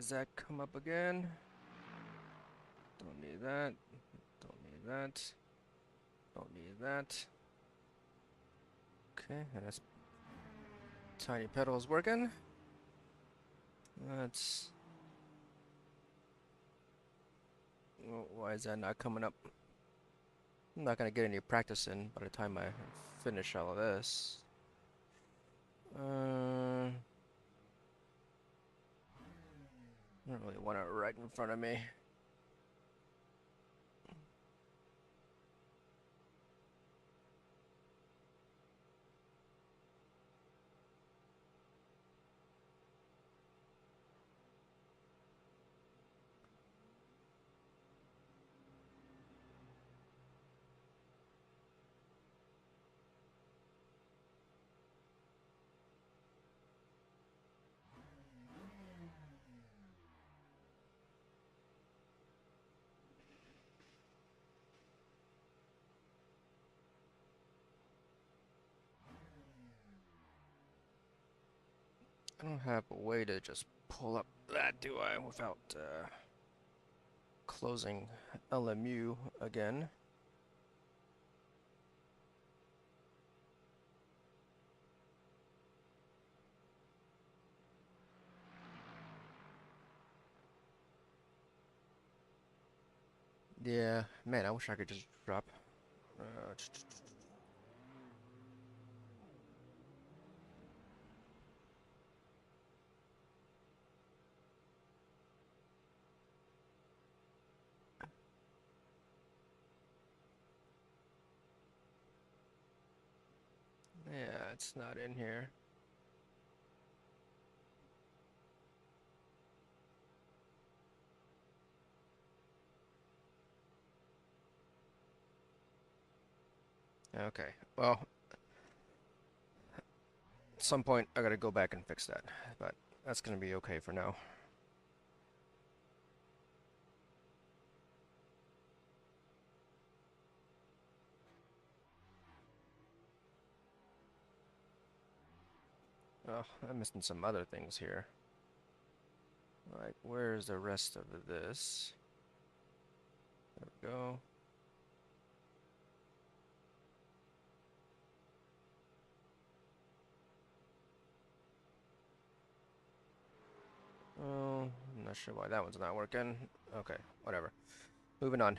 does that come up again? Don't need that. Don't need that. Don't need that. Okay, and that's tiny pedals working. That's... Why is that not coming up? I'm not gonna get any practice in by the time I finish all of this. I don't really want it right in front of me. I don't have a way to just pull up that, do I, without closing LMU again. Yeah, man, I wish I could just drop. Uh, yeah, it's not in here. Okay, well, at some point I gotta go back and fix that, but that's gonna be okay for now. Oh, I'm missing some other things here. Like, where's the rest of this? There we go. Oh, I'm not sure why that one's not working. Okay, whatever. Moving on.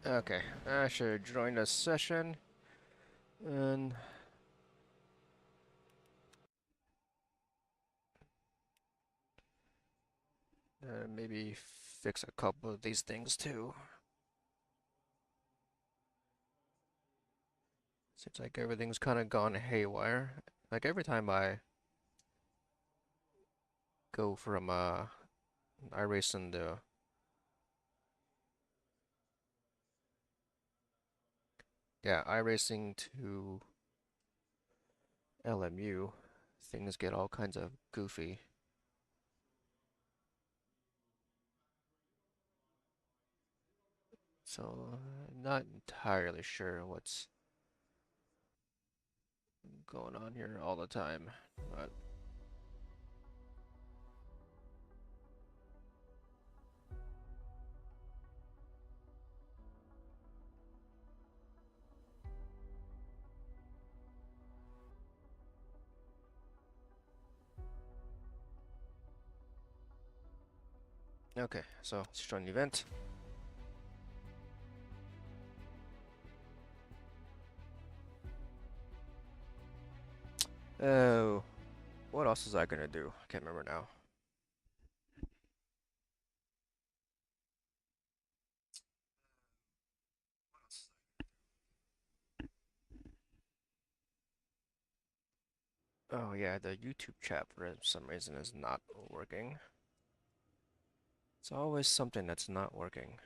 Okay, I should join the session and maybe fix a couple of these things too. Seems like everything's kind of gone haywire. Like every time I go from iRacing the iRacing to LMU, things get all kinds of goofy. So, not entirely sure what's going on here all the time, but okay, so let's join the event. Oh, what else was I gonna do? I can't remember now. Oh yeah, the YouTube chat for some reason is not working. It's always something that's not working.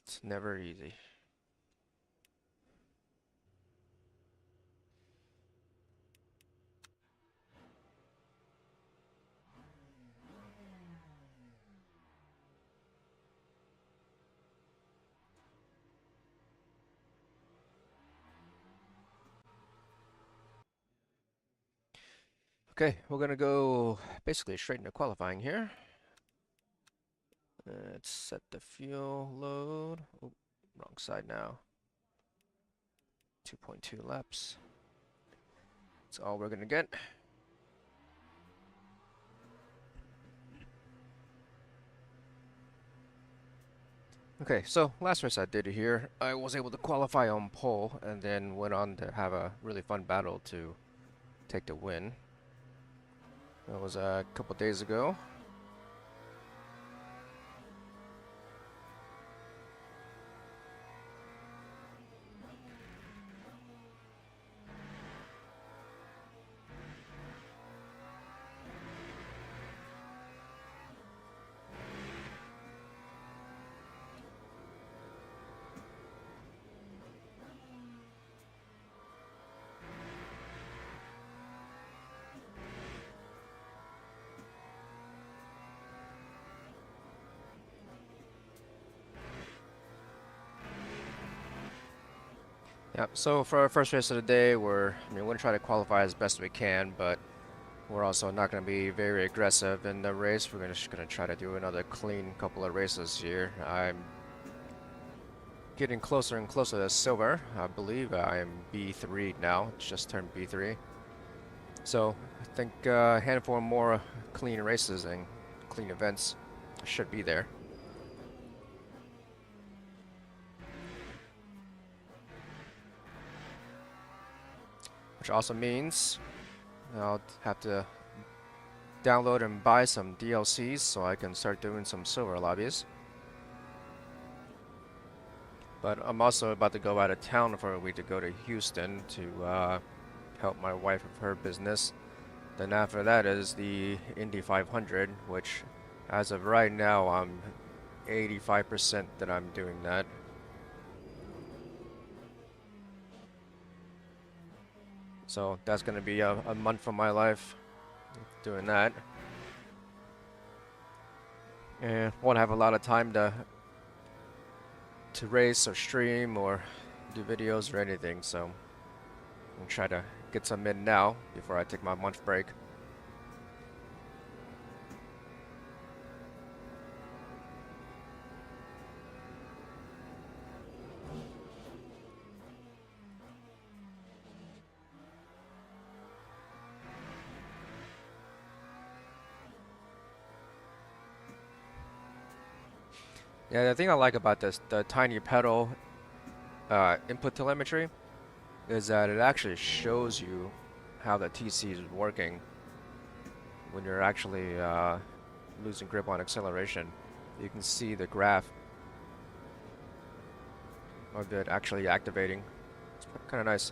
It's never easy. Okay, we're gonna go basically straight into qualifying here. Let's set the fuel load. Oh, wrong side now. 2.2 laps. That's all we're gonna get. Okay, so last race I did here, I was able to qualify on pole and then went on to have a really fun battle to take the win. That was a couple days ago. Yep, so for our first race of the day, we're going to try to qualify as best we can, but we're also not going to be very aggressive in the race. We're just going to try to do another clean couple of races here. I'm getting closer and closer to silver. I believe I am B3 now, just turned B3. So I think a handful more clean races and clean events should be there. Which also means I'll have to download and buy some DLCs so I can start doing some silver lobbies. But I'm also about to go out of town for a week to go to Houston to help my wife with her business. Then after that is the Indy 500, which as of right now I'm 85% that I'm doing that. So that's going to be a month of my life doing that. And won't have a lot of time to race or stream or do videos or anything, so I'll try to get some in now before I take my month break. Yeah, the thing I like about this, the tiny pedal input telemetry, is that it actually shows you how the TC is working when you're actually losing grip on acceleration. You can see the graph of it actually activating. It's kind of nice.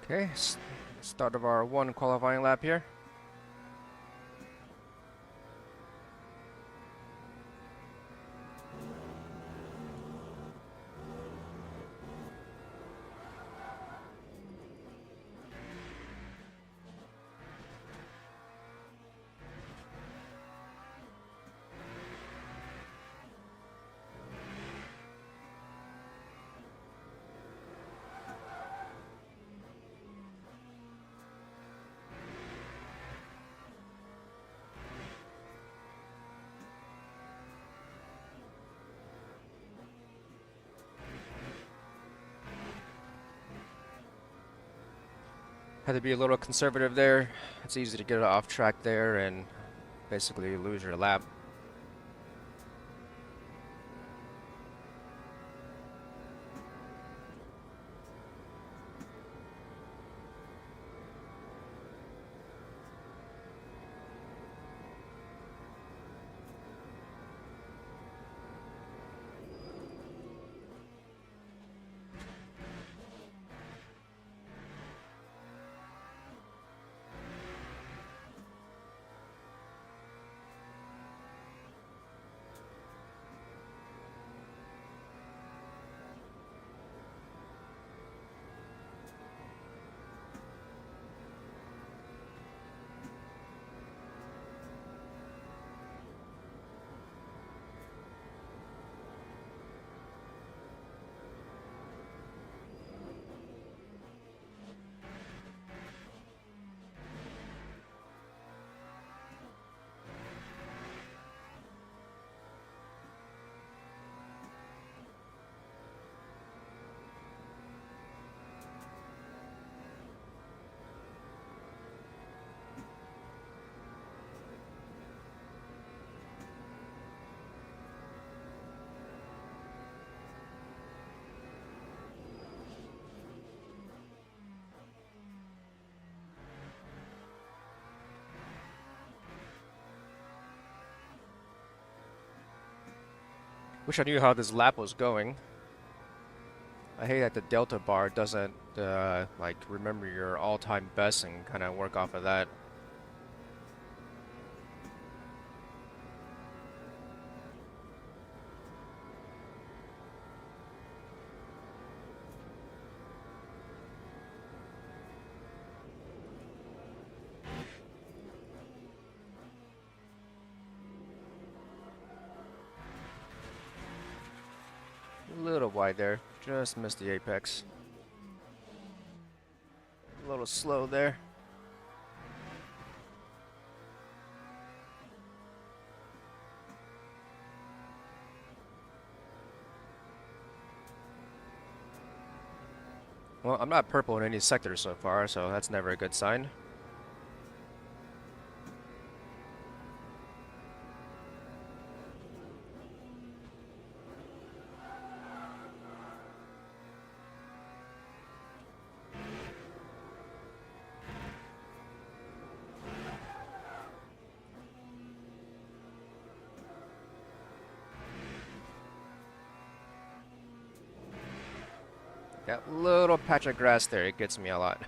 Okay, start of our one qualifying lap here. Had to be a little conservative there. It's easy to get it off track there and basically lose your lap. Wish I knew how this lap was going. I hate that the delta bar doesn't like remember your all-time best and kind of work off of that. A little wide there, just missed the apex. A little slow there. Well, I'm not purple in any sector so far, so that's never a good sign. That little patch of grass there, it gets me a lot.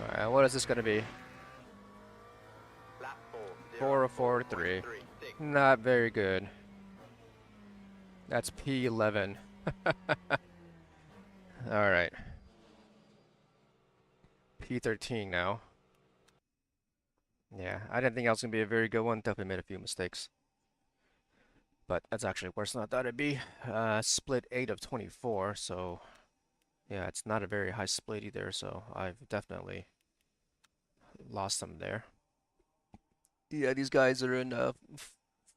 Alright, what is this gonna be? 443. Not very good. That's P11. Alright. P13 now. Yeah, I didn't think I was gonna be a very good one. Definitely made a few mistakes. But that's actually worse than I thought it'd be. Split 8 of 24, so yeah, it's not a very high split either, so I've definitely lost some there. Yeah, these guys are in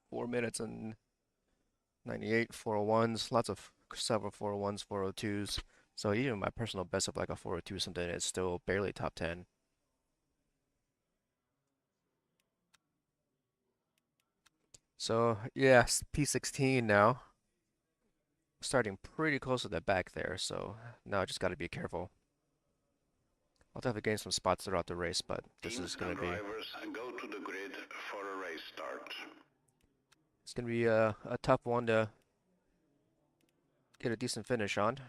4 minutes and 98, 401s, lots of several 401s, 402s. So even my personal best of like a 402 something, it's still barely top 10. So yeah, P16 now. Starting pretty close to the back there, so now I just got to be careful. I'll definitely gain some spots throughout the race, but this is going to be... Go to the grid for a race start. It's going to be a tough one to get a decent finish on,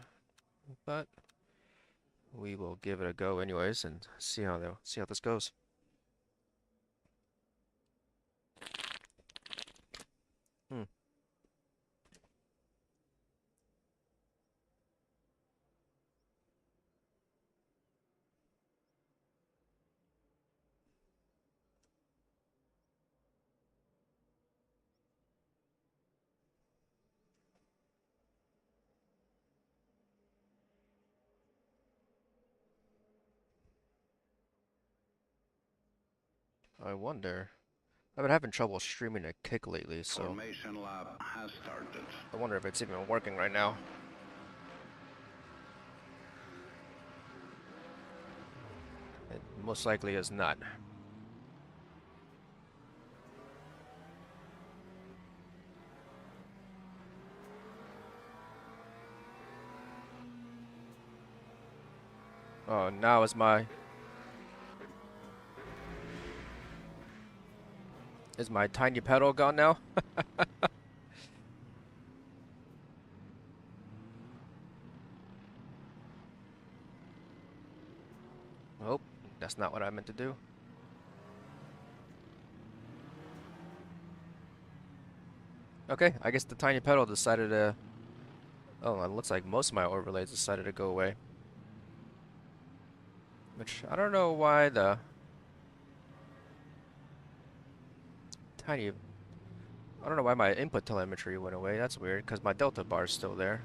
but we will give it a go anyways and see how this goes. Hmm. I wonder. I've been having trouble streaming a kick lately, so Formation lap has started. I wonder if it's even working right now. It most likely is not. Oh, now is my tiny pedal gone now? Oh, that's not what I meant to do. Okay, I guess the tiny pedal decided to... Oh, it looks like most of my overlays decided to go away. Which, I don't know why the... Tiny... I don't know why my input telemetry went away. That's weird, because my delta bar is still there.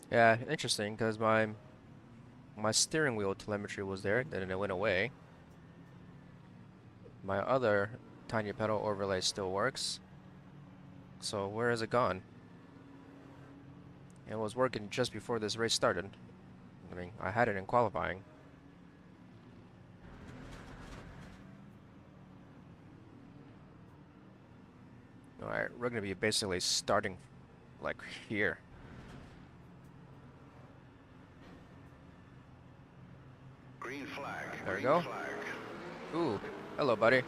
Yeah, interesting, because my steering wheel telemetry was there, then it went away. My other tiny pedal overlay still works. So where has it gone? It was working just before this race started. I mean, I had it in qualifying. Alright, we're gonna be basically starting like here. Green flag. There we go. Ooh, hello, buddy.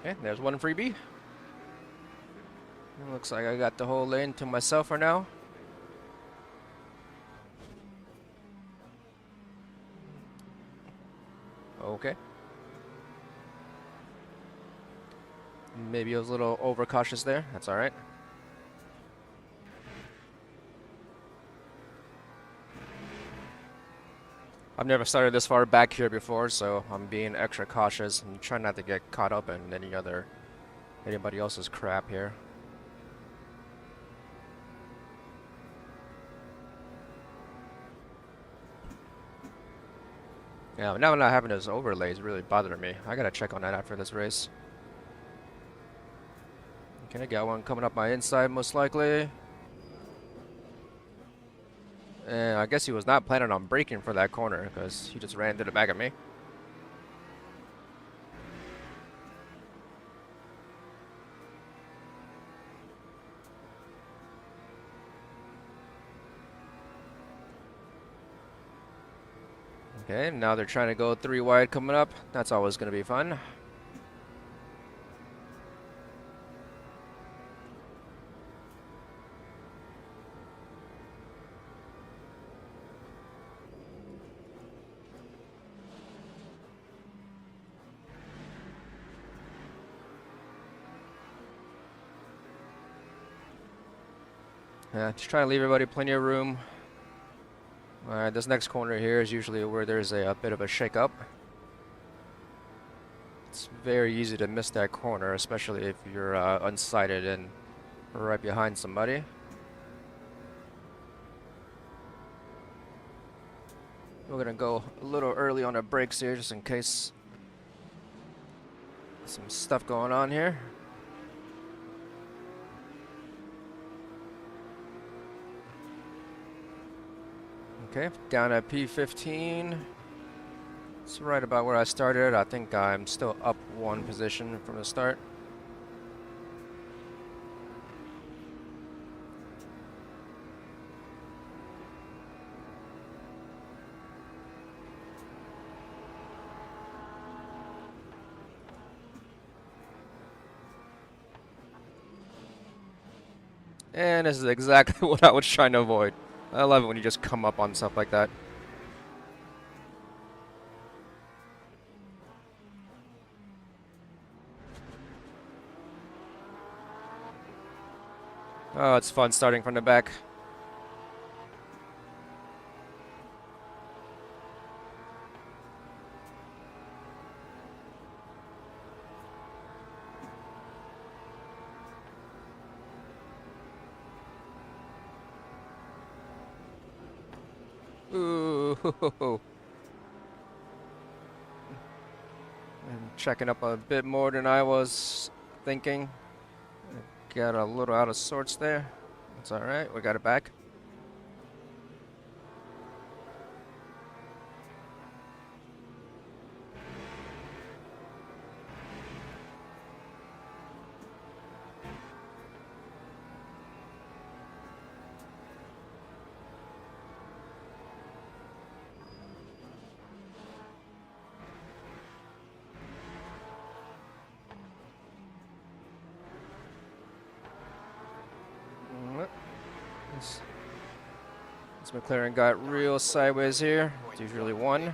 Okay, there's one freebie. It looks like I got the whole lane to myself for now. Okay. Maybe I was a little overcautious there. That's alright. I've never started this far back here before, so I'm being extra cautious and trying not to get caught up in anybody else's crap here. Yeah, now not having those overlays really bothering me. I gotta check on that after this race. Okay, got one coming up my inside most likely. And I guess he was not planning on braking for that corner because he just ran into the back of me. Okay, now they're trying to go 3 wide coming up. That's always going to be fun. Yeah, just trying to leave everybody plenty of room. Alright, this next corner here is usually where there's a bit of a shake-up. It's very easy to miss that corner, especially if you're unsighted and right behind somebody. We're gonna go a little early on the brakes here just in case some stuff going on here. Okay, down at P15. It's right about where I started. I think I'm still up 1 position from the start. And this is exactly what I was trying to avoid. I love it when you just come up on stuff like that. Oh, it's fun starting from the back. Ooh. I'm checking up a bit more than I was thinking. Got a little out of sorts there. It's alright, we got it back. This McLaren got real sideways here. It's usually 1.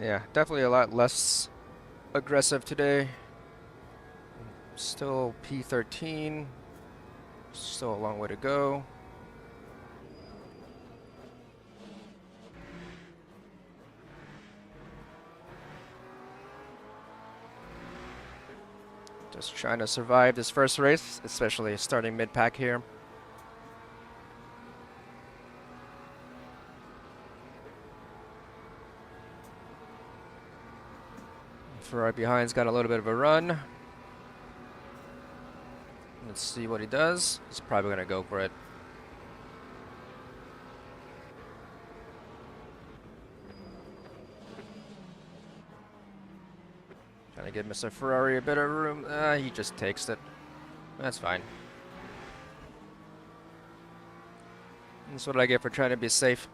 Yeah, definitely a lot less aggressive today. Still P13. Still a long way to go. Just trying to survive this first race, especially starting mid-pack here. Ferrari behind's got a little bit of a run. Let's see what he does. He's probably gonna go for it. Trying to give Mr. Ferrari a bit of room. He just takes it. That's fine. That's what I get for trying to be safe.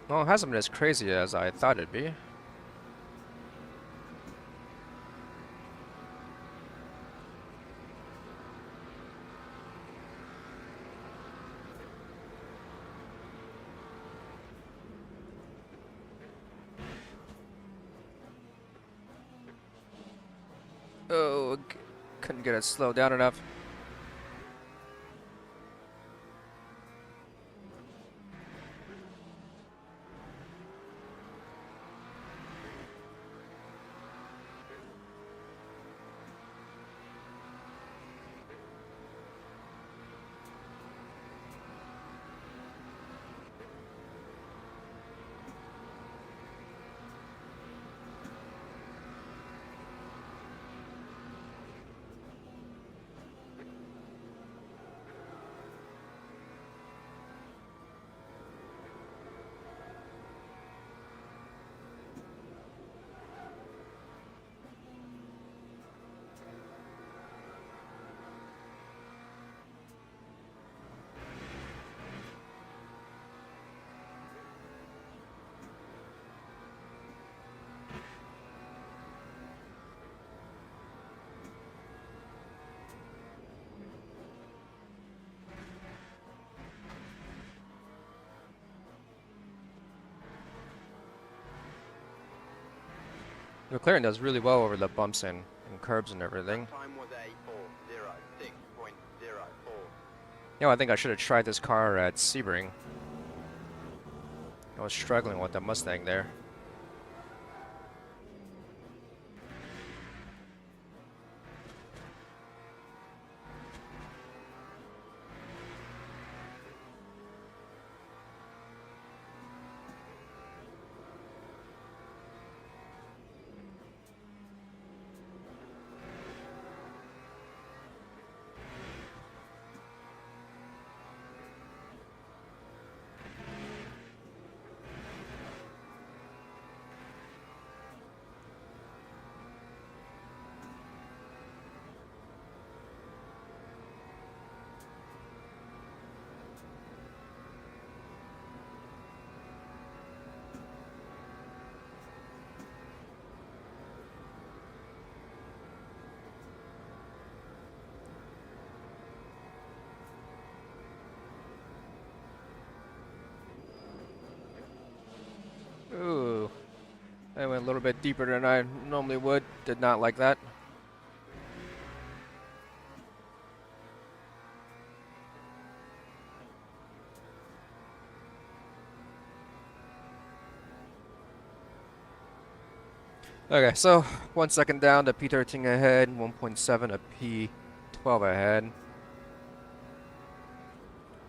Well, it hasn't been as crazy as I thought it'd be. Oh, couldn't get it slowed down enough. McLaren does really well over the bumps and curbs and everything. Time was a 4:06.04. You know, I think I should have tried this car at Sebring. I was struggling with the Mustang there. Ooh, I went a little bit deeper than I normally would. Did not like that. Okay, so 1 second down to P13 ahead, 1.7 to P12 ahead.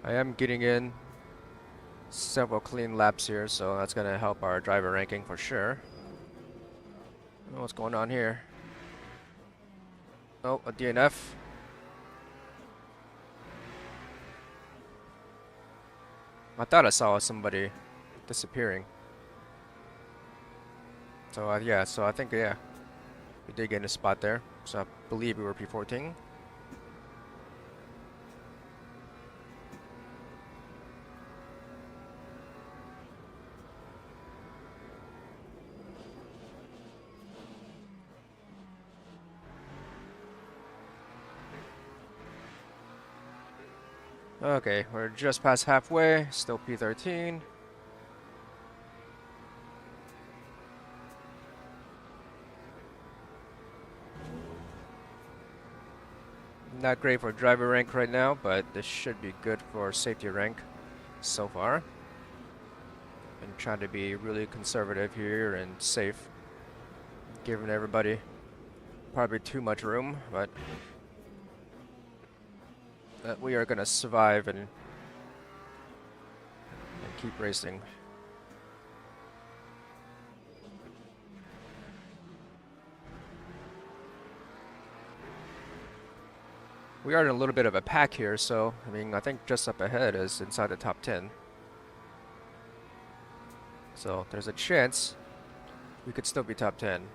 I am getting in several clean laps here, so that's going to help our driver ranking for sure. I don't know what's going on here. Oh, a DNF. I thought I saw somebody disappearing. So yeah, so I think, yeah, we did get in a spot there. So I believe we were P14. Okay, we're just past halfway, still P13. Not great for driver rank right now, but this should be good for safety rank so far. Been trying to be really conservative here and safe, giving everybody probably too much room, but we are gonna survive and keep racing. We are in a little bit of a pack here, so I mean, I think just up ahead is inside the top 10. So there's a chance we could still be top 10.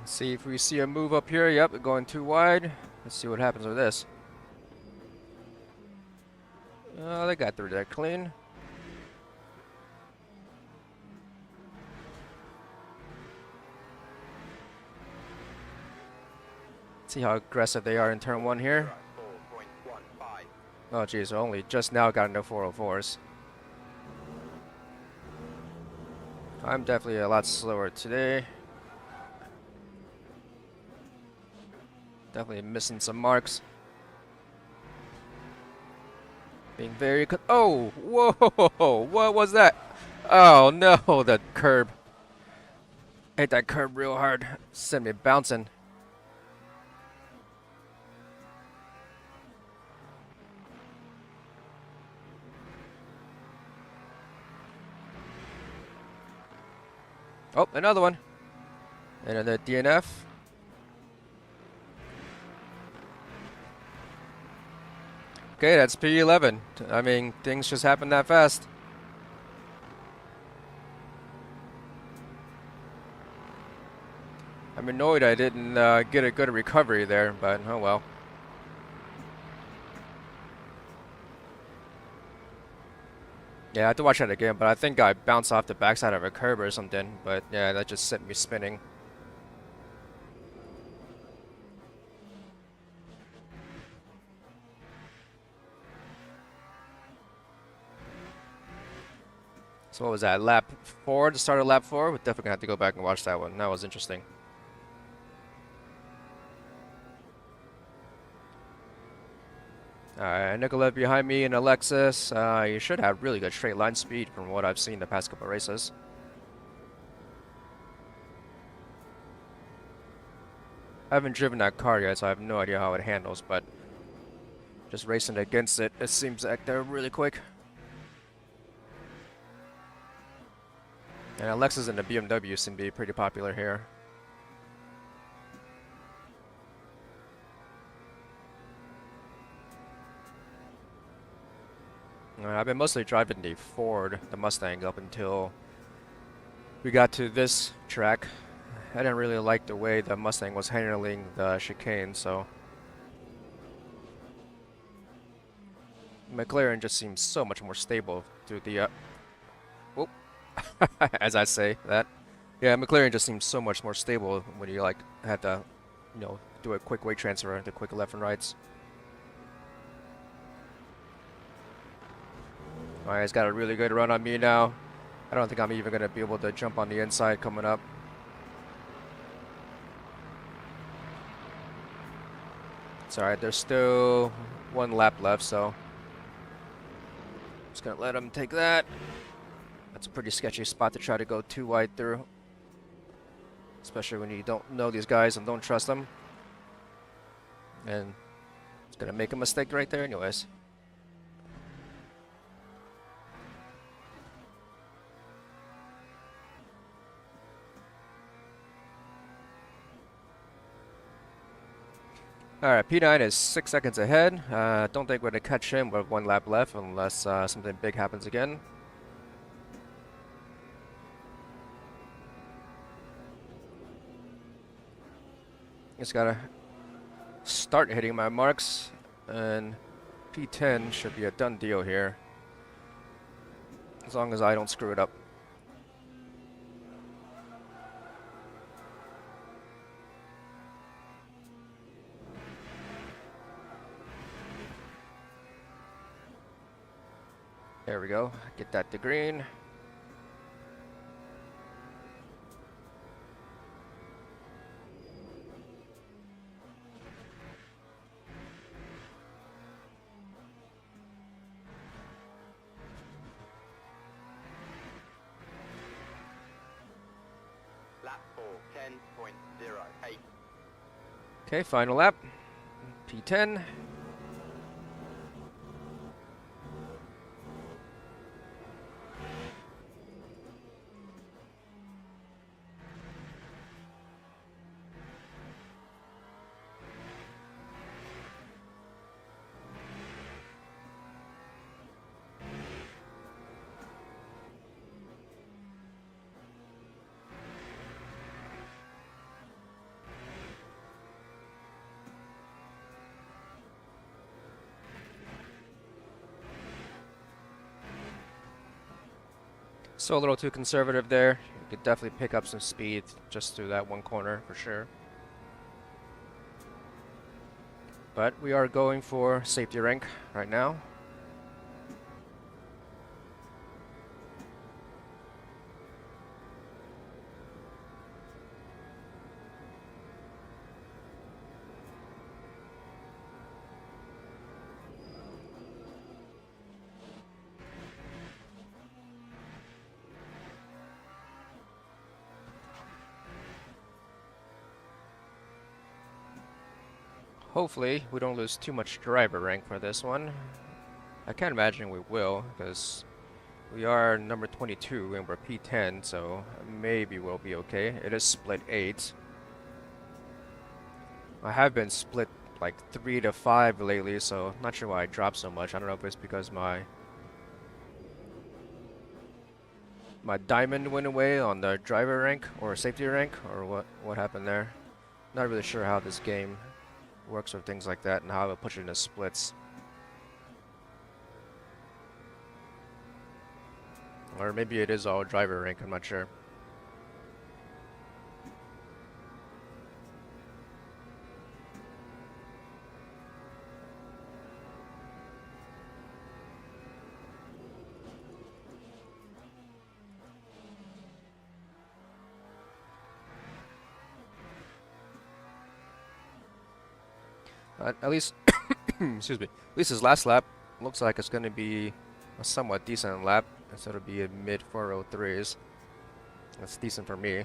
See if we see a move up here. Yep, going too wide. Let's see what happens with this. Oh, they got through that clean. See how aggressive they are in turn 1 here. 4.15. Oh geez, only just now got into 404s. I'm definitely a lot slower today. Definitely missing some marks. Being very oh, whoa, what was that? Oh no, the curb. Hit that curb real hard. Sent me bouncing. Oh, another one. And then the DNF. Okay, that's P11. I mean, things just happen that fast. I'm annoyed I didn't get a good recovery there, but oh well. Yeah, I have to watch that again, but I think I bounced off the backside of a curb or something, but yeah, that just sent me spinning. So what was that, lap 4, the start of lap 4? We're definitely gonna have to go back and watch that one. That was interesting. Alright, Nicolette behind me and Alexis. You should have really good straight line speed from what I've seen the past couple races. I haven't driven that car yet, so I have no idea how it handles, but just racing against it, it seems like they're really quick. And Alexis and the BMW seem to be pretty popular here. I've been mostly driving the Ford, the Mustang, up until we got to this track. I didn't really like the way the Mustang was handling the chicane, so McLaren just seems so much more stable through the whoop, as I say that. Yeah, McLaren just seems so much more stable when you like had to, you know, do a quick weight transfer, the quick left and rights. Alright, he's got a really good run on me now. I don't think I'm even going to be able to jump on the inside coming up. It's alright, there's still 1 lap left, so just going to let him take that. That's a pretty sketchy spot to try to go too wide through, especially when you don't know these guys and don't trust them. And it's going to make a mistake right there anyways. Alright, P9 is 6 seconds ahead. Don't think we're going to catch him with 1 lap left unless something big happens again. Just gotta start hitting my marks, and P10 should be a done deal here. As long as I don't screw it up. There we go. Get that to green. Lap 4, 10.08. Okay, final lap. P10. So a little too conservative there. You could definitely pick up some speed just through that one corner for sure. But we are going for safety rank right now. Hopefully, we don't lose too much driver rank for this one. I can't imagine we will, because we are number 22 and we're P10, so maybe we'll be okay. It is split 8. I have been split like 3 to 5 lately, so I'm not sure why I dropped so much. I don't know if it's because my diamond went away on the driver rank or safety rank, or what happened there. Not really sure how this game works with things like that and how it puts it into splits. Or maybe it is all driver rank, I'm not sure. At least, excuse me, at least his last lap looks like it's going to be a somewhat decent lap instead of being mid 403s. That's decent for me.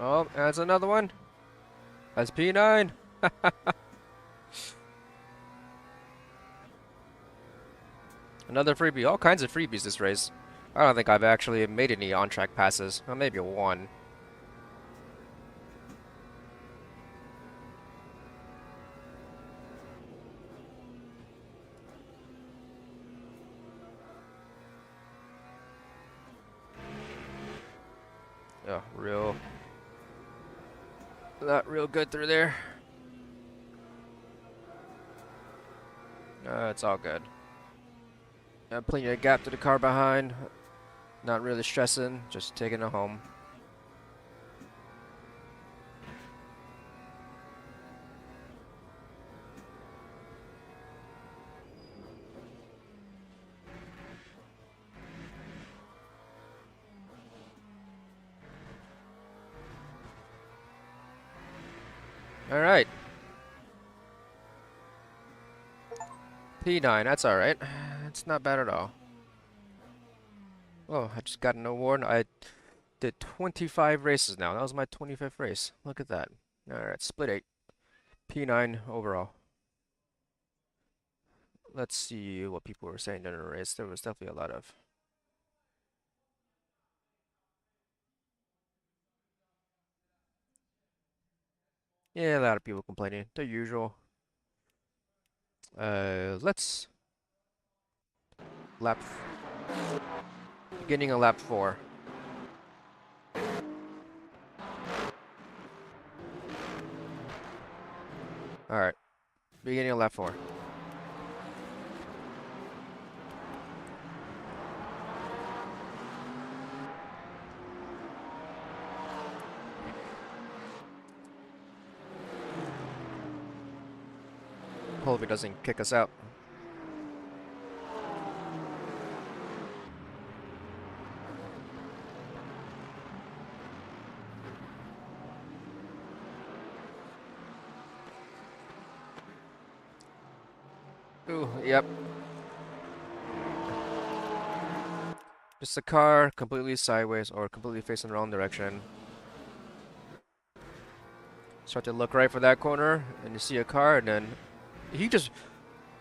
Oh, that's another one. That's P9. Another freebie. All kinds of freebies this race. I don't think I've actually made any on-track passes. Well, maybe one. Oh, not real good through there. It's all good. Plenty of gap to the car behind. Not really stressing, just taking it home. All right. P9, that's all right. It's not bad at all. Oh, I just got an award. I did 25 races now. That was my 25th race. Look at that. All right, split 8. P9 overall. Let's see what people were saying during the race. There was definitely a lot of. Yeah, a lot of people complaining. The usual. Let's lap. Beginning of lap 4. All right. Beginning of lap 4. Hope he doesn't kick us out. Ooh, yep. Just a car completely sideways or completely facing the wrong direction. Start to look right for that corner, and you see a car, and then he just...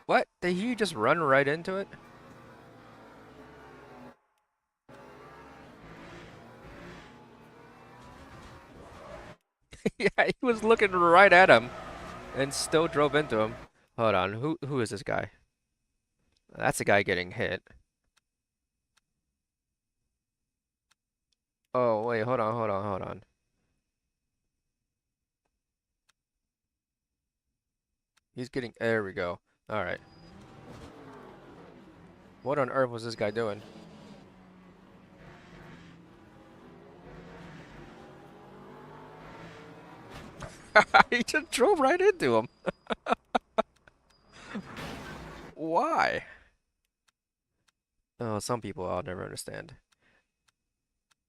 What? Did he just run right into it? Yeah, he was looking right at him and still drove into him. Hold on, who is this guy? That's the guy getting hit. Oh, wait, hold on. He's getting... There we go. Alright. What on earth was this guy doing? He just drove right into him. Why? Oh, some people I'll never understand.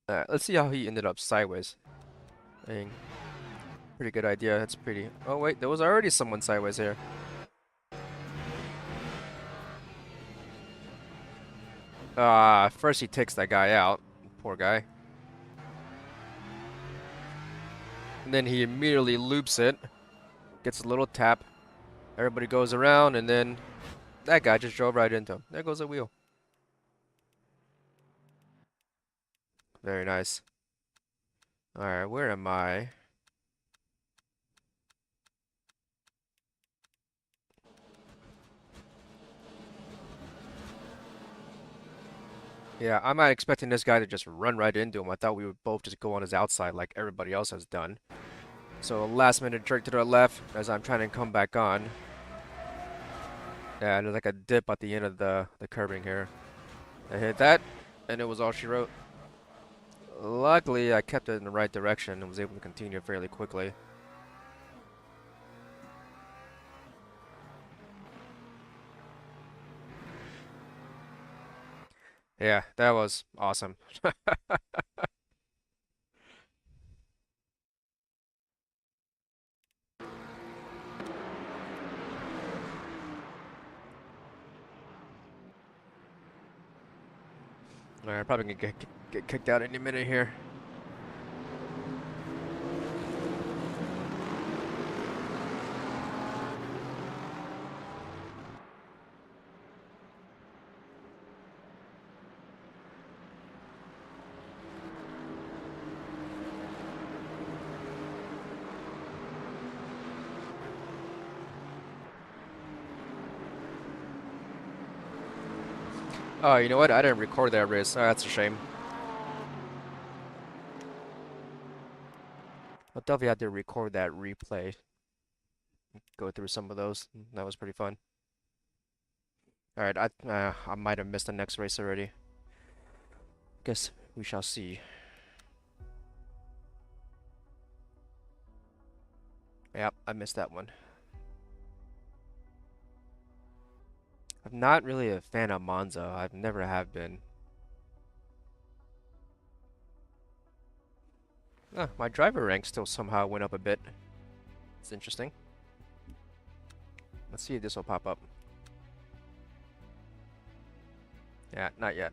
Alright, let's see how he ended up sideways. Dang. Pretty good idea. That's pretty... Oh, wait, there was already someone sideways here. First he takes that guy out. Poor guy. And then he immediately loops it. Gets a little tap. Everybody goes around, and then that guy just drove right into him. There goes the wheel. Very nice. Alright, where am I? Yeah, I'm not expecting this guy to just run right into him. I thought we would both just go on his outside like everybody else has done. So last minute jerk to the left as I'm trying to come back on. Yeah, and there's like a dip at the end of the curbing here. I hit that, and it was all she wrote. Luckily, I kept it in the right direction and was able to continue fairly quickly. Yeah, that was awesome. Alright, probably gonna get kicked out any minute here. Oh, you know what? I didn't record that race. Oh, that's a shame. I'll definitely have to record that replay. Go through some of those. That was pretty fun. Alright, I might have missed the next race already. Guess we shall see. Yep, I missed that one. I'm not really a fan of Monza. I've never have been. My driver rank still somehow went up a bit. It's interesting. Let's see if this will pop up. Yeah, not yet.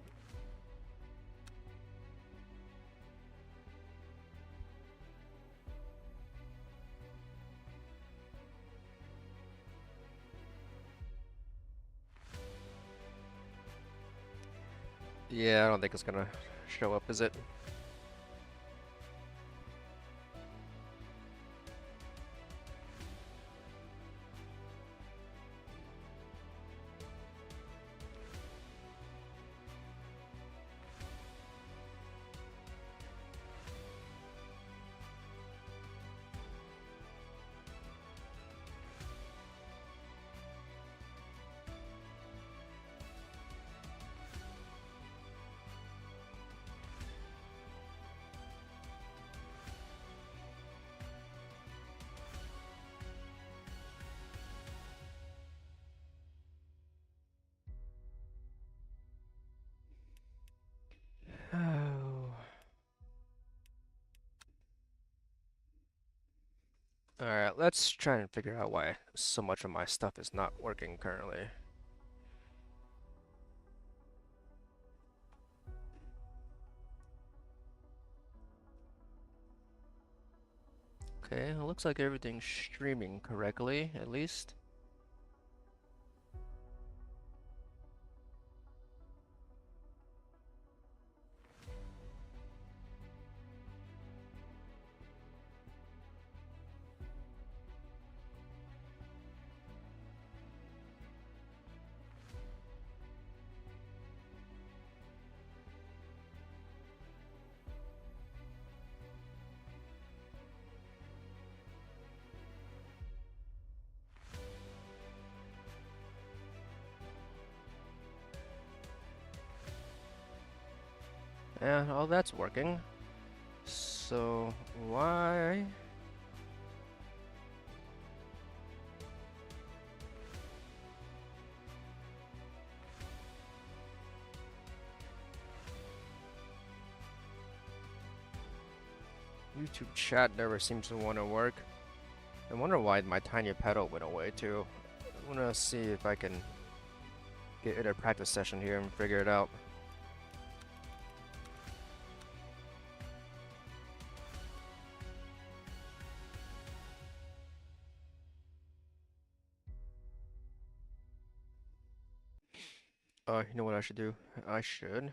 Yeah, I don't think it's gonna show up, is it? Oh. Alright, let's try and figure out why so much of my stuff is not working currently. Okay, it looks like everything's streaming correctly, at least. And all that's working. So, why? YouTube chat never seems to want to work. I wonder why my tiny pedal went away too. I want to see if I can get in a practice session here and figure it out. You know what I should do? I should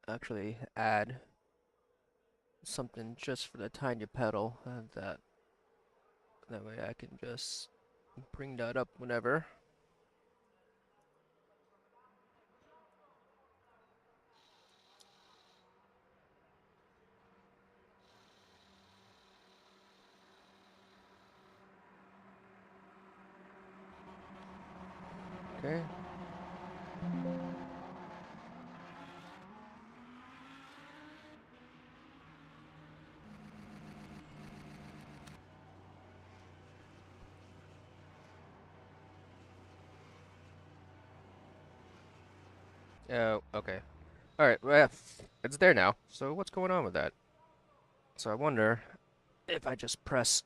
actually add something just for the tiny pedal, and that way I can just bring that up whenever. Okay. Oh, okay. Alright, well, it's there now. So what's going on with that? So I wonder if I just press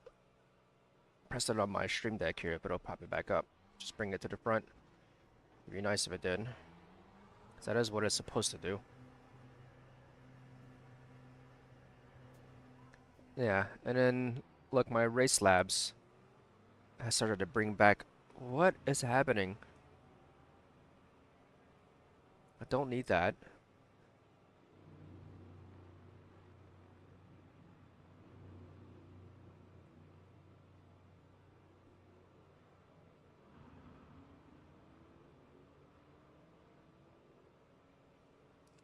it on my stream deck here, if it'll pop it back up. Just bring it to the front. It'd be nice if it did. 'Cause that is what it's supposed to do. Yeah, and then look, my race labs has started to bring back. What is happening? I don't need that.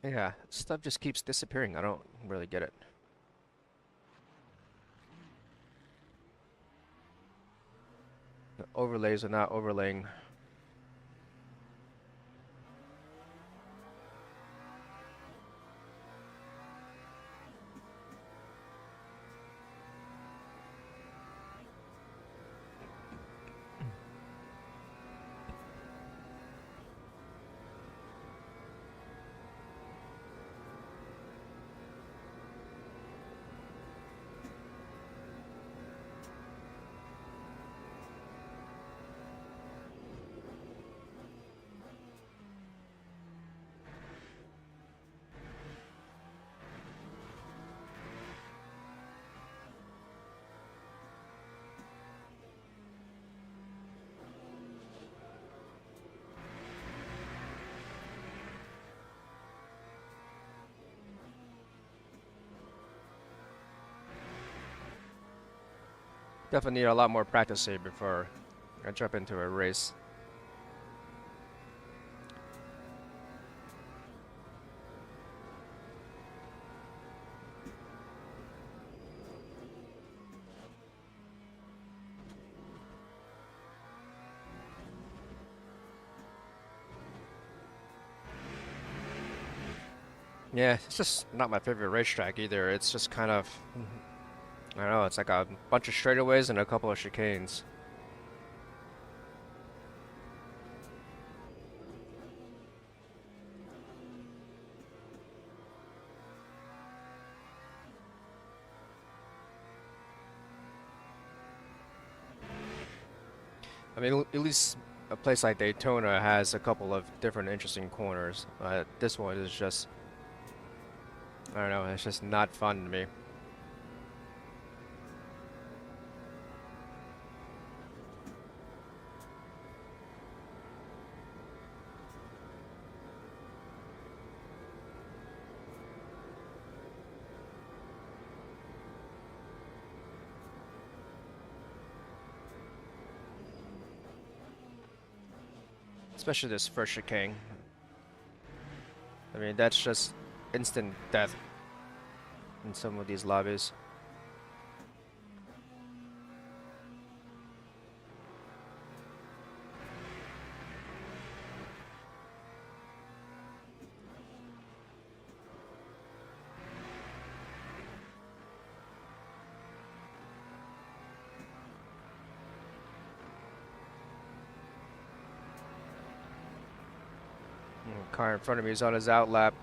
Yeah, stuff just keeps disappearing. I don't really get it. The overlays are not overlaying. Definitely need a lot more practice here before I jump into a race. Yeah, it's just not my favorite racetrack either. It's just kind of, I don't know, it's like a bunch of straightaways and a couple of chicanes. I mean, at least a place like Daytona has a couple of different interesting corners. This one is just, I don't know, it's just not fun to me. Especially this first chicane. I mean, that's just instant death in some of these lobbies. Car in front of me is on his outlap.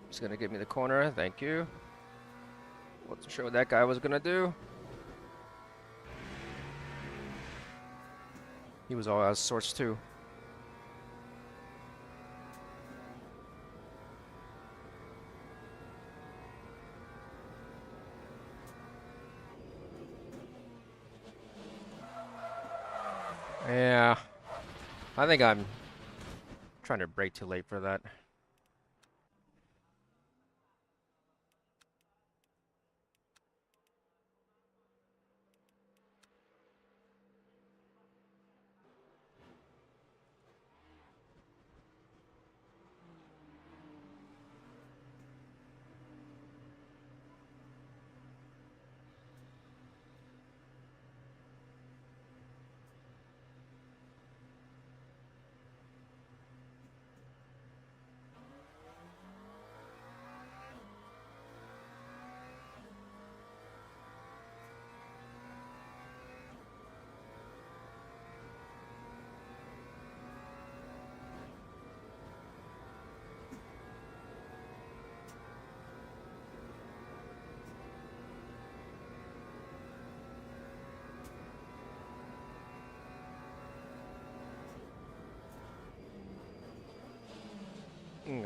He's gonna give me the corner, thank you. Wasn't sure what that guy was gonna do. He was all out of sorts too. Yeah, I think I'm trying to brake too late for that.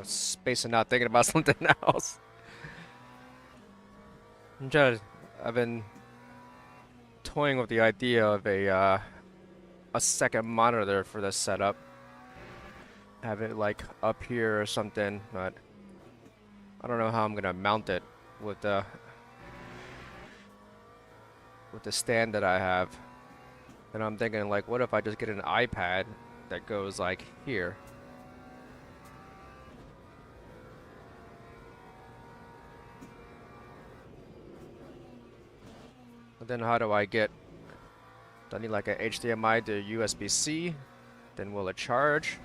Spacing out, thinking about something else. I've been toying with the idea of a second monitor for this setup. Have it like up here or something, but I don't know how I'm gonna mount it with the stand that I have. And I'm thinking like, what if I just get an iPad that goes like here? But then how do I get, do I need like a HDMI to USB-C? Then will it charge?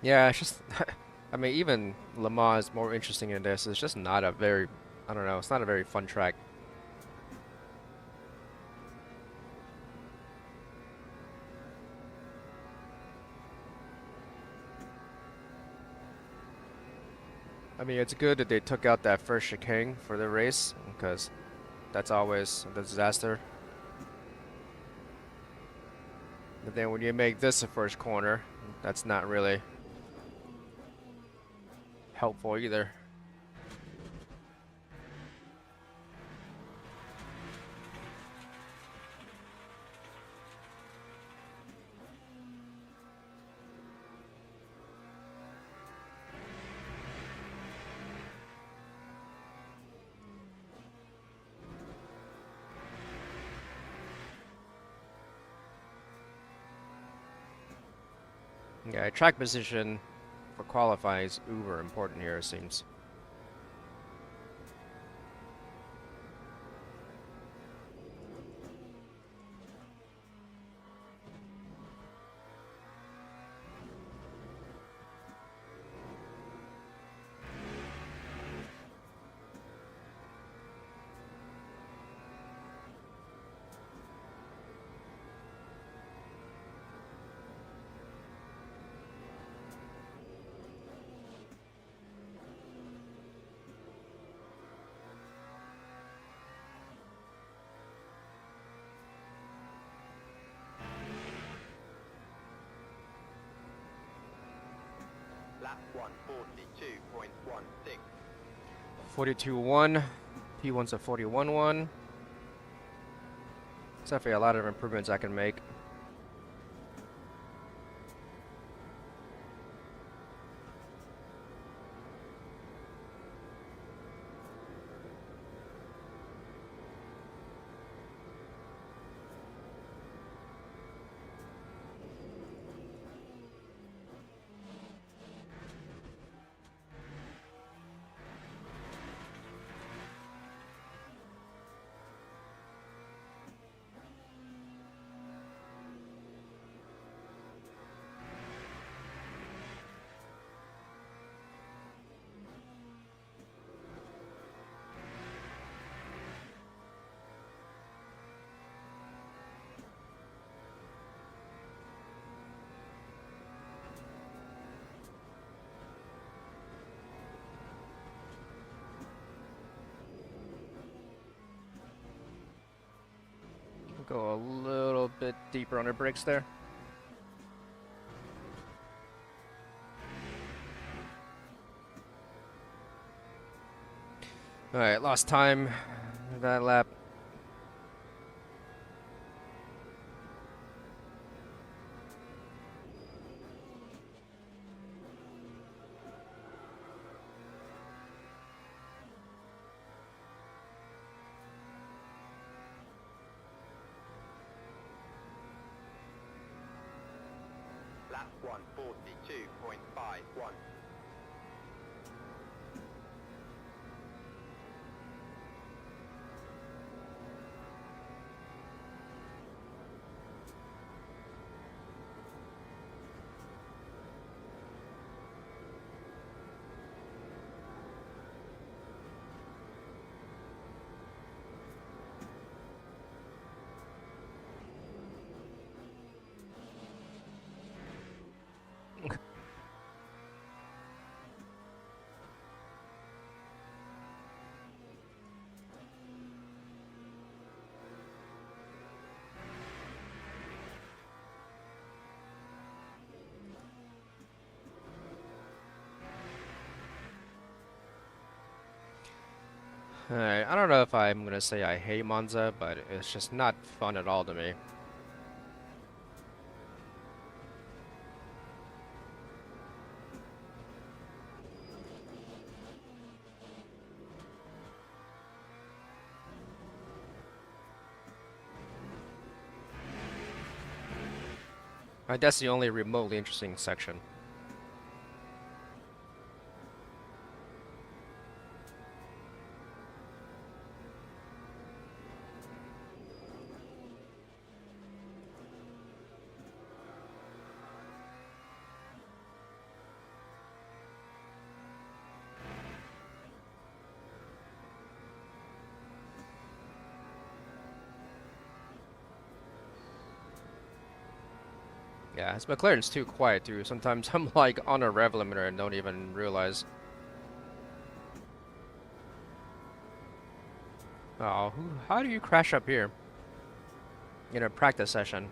Yeah, it's just, I mean, even Le Mans is more interesting in this. It's just not a very, I don't know, it's not a very fun track. I mean, it's good that they took out that first chicane for the race, because That's always a disaster. But then when you make this the first corner, that's not really helpful either. Yeah, track position for qualifying is uber important here, it seems. Lap 142.16. 42.1, P1's a 41.1. There's definitely a lot of improvements I can make. Go a little bit deeper on the brakes there. Alright, lost time that lap. Lap 142.51. Alright, I don't know if I'm gonna say I hate Monza, but it's just not fun at all to me. That's the only remotely interesting section. Yeah, this McLaren's too quiet too. Sometimes I'm like on a rev limiter and don't even realize. Oh, how do you crash up here in a practice session?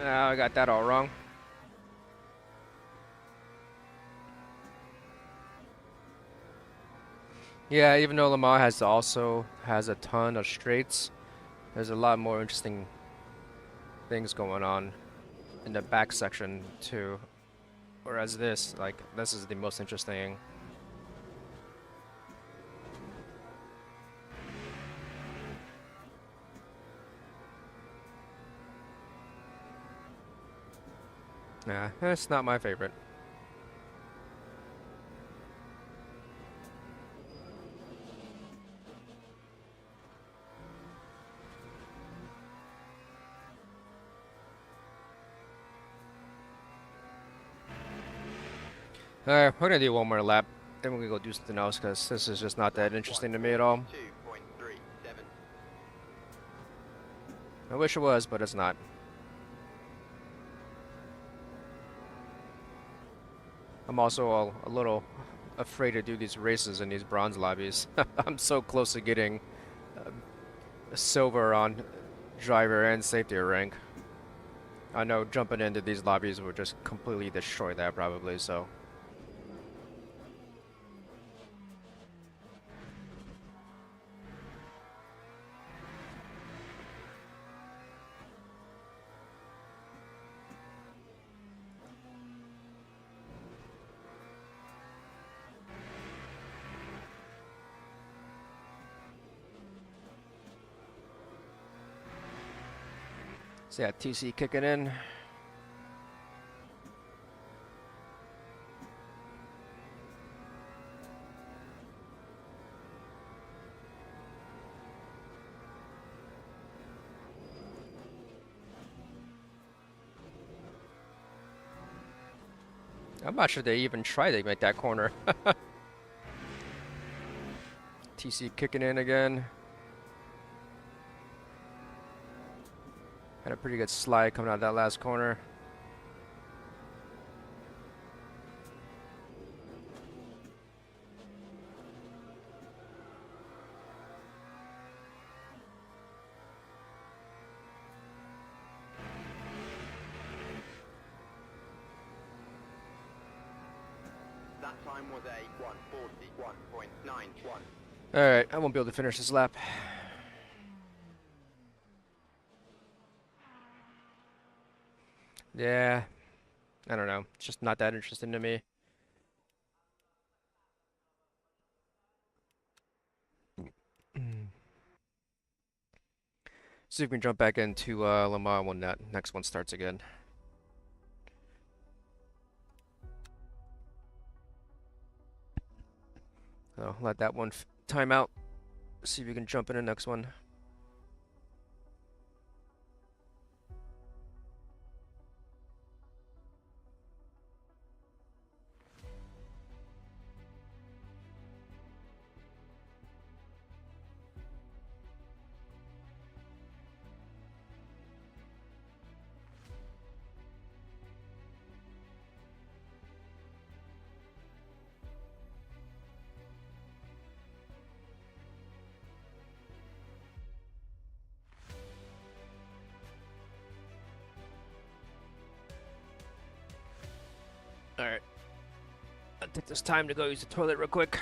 I got that all wrong. Yeah, even though Lamar has a ton of straights, there's a lot more interesting things going on in the back section too. Whereas this is the most interesting. Yeah, it's not my favorite. Alright, we're gonna do one more lap. Then we're gonna go do something else because this is just not that interesting to me at all. 2.37. I wish it was, but it's not. I'm also a little afraid to do these races in these bronze lobbies. I'm so close to getting a silver on driver and safety rank. I know jumping into these lobbies would just completely destroy that probably, so. So yeah, TC kicking in. I'm not sure they even tried to make that corner. TC kicking in again. Had a pretty good slide coming out of that last corner. That time was a 1:41.91. Alright, I won't be able to finish this lap. Yeah, I don't know. It's just not that interesting to me. See if we can jump back into Le Mans when that next one starts again. So let that one time out. See if we can jump in the next one. Alright. I'll take this time to go use the toilet real quick.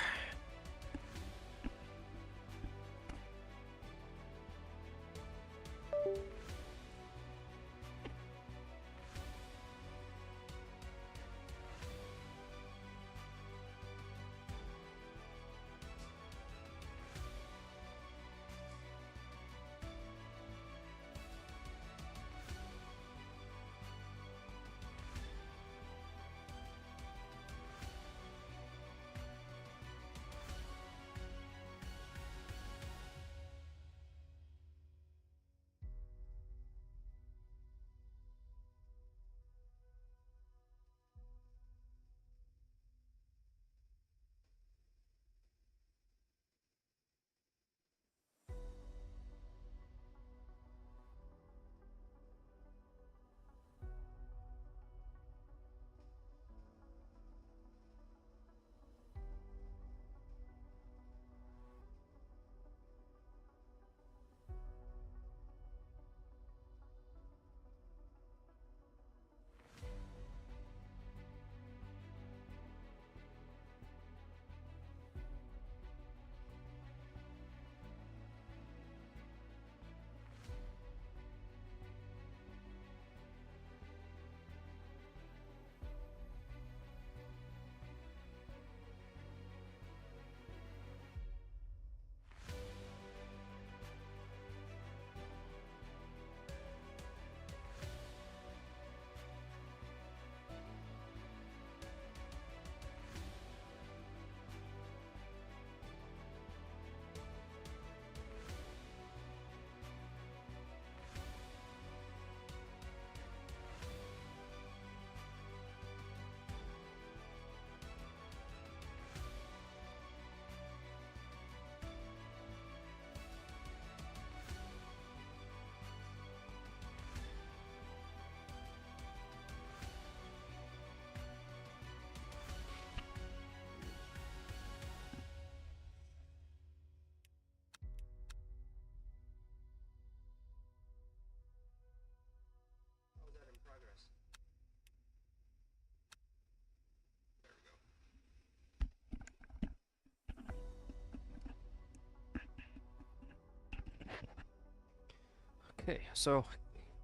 Okay, so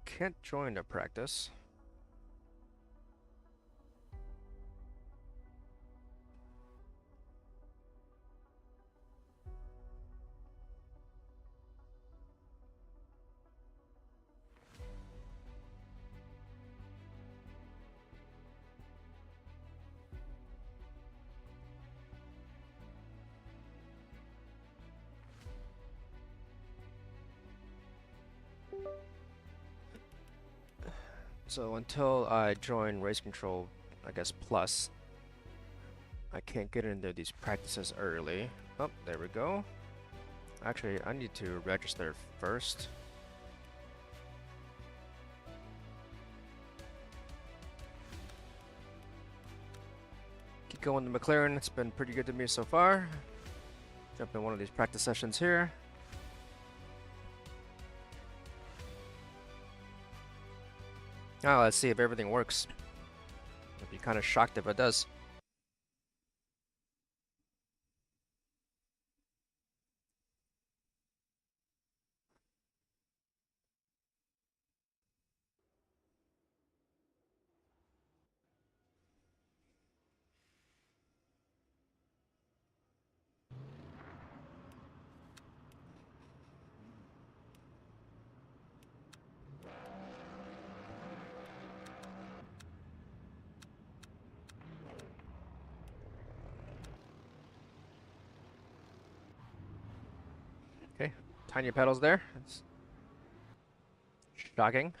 can't join the practice. So until I join Race Control, I guess Plus, I can't get into these practices early. Oh, there we go. Actually, I need to register first. Keep going to McLaren, it's been pretty good to me so far. Jump in one of these practice sessions here. Now let's see if everything works. I'd be kind of shocked if it does. Okay, tiny pedals there. It's shocking.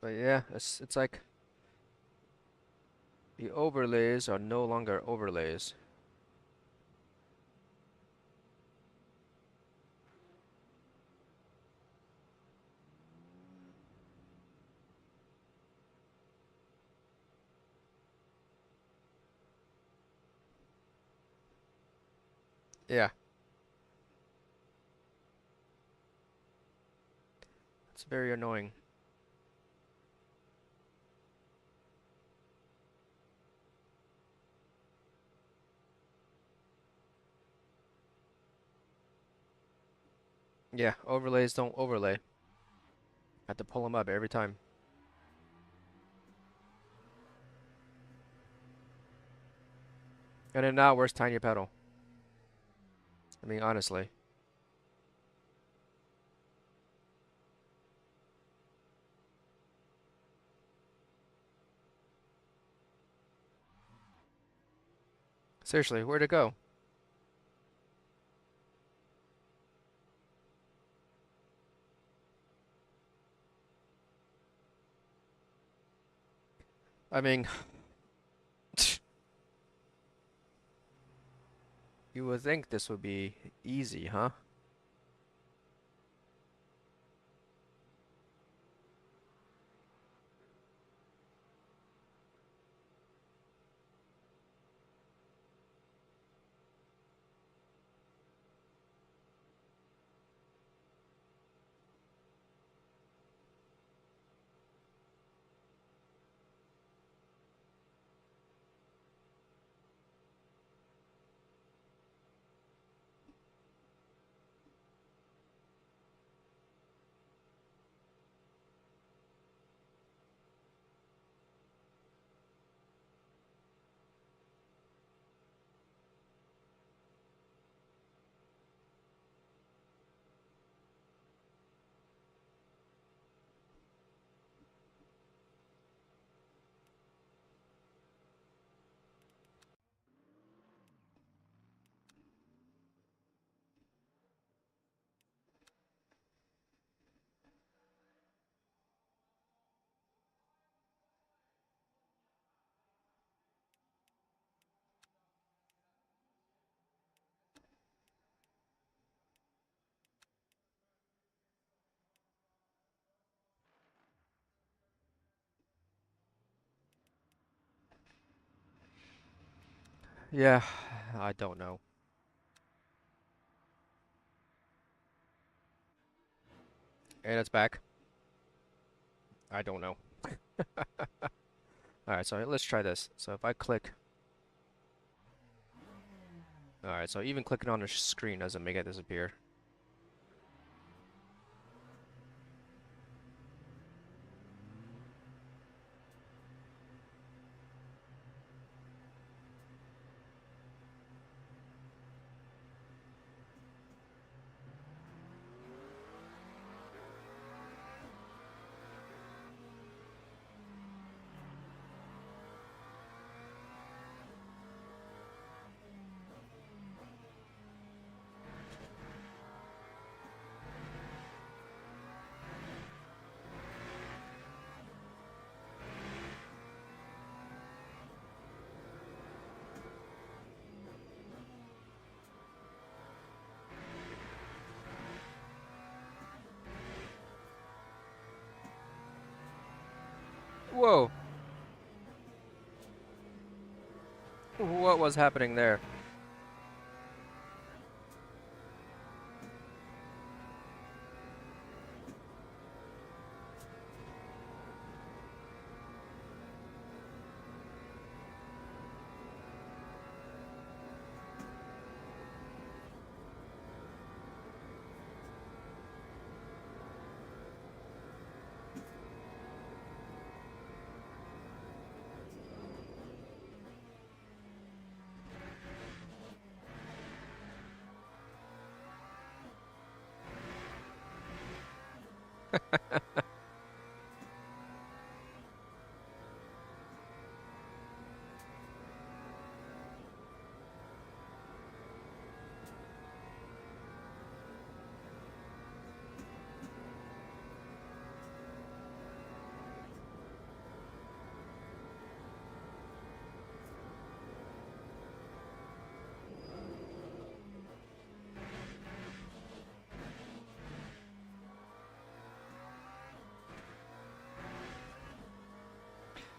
But yeah, it's like the overlays are no longer overlays. Yeah, it's very annoying. Yeah, overlays don't overlay. Have to pull them up every time. And then now, where's tiny pedal? I mean, honestly. Seriously, where'd it go? I mean, you would think this would be easy, huh? Yeah, I don't know. And it's back. I don't know. Alright, so let's try this. So if I click... Alright, so even clicking on the screen doesn't make it disappear. Whoa! What was happening there?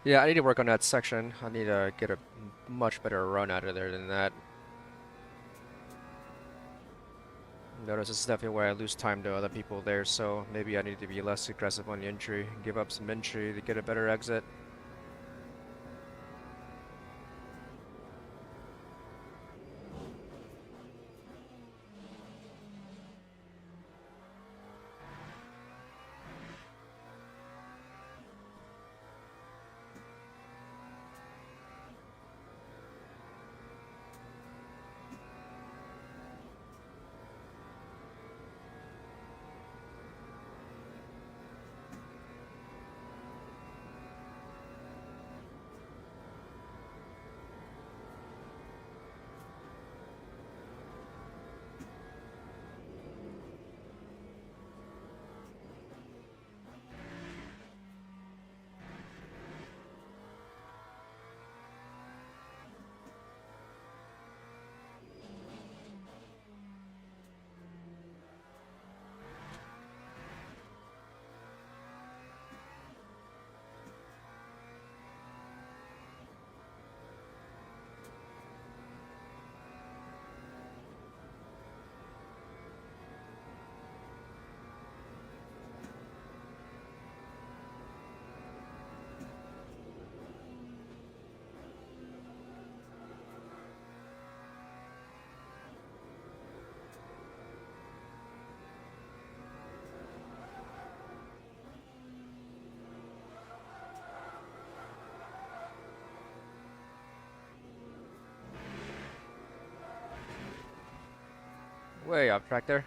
Yeah, I need to work on that section. I need to get a much better run out of there than that. Notice this is definitely where I lose time to other people there, so maybe I need to be less aggressive on the entry, give up some entry to get a better exit. Way off track there.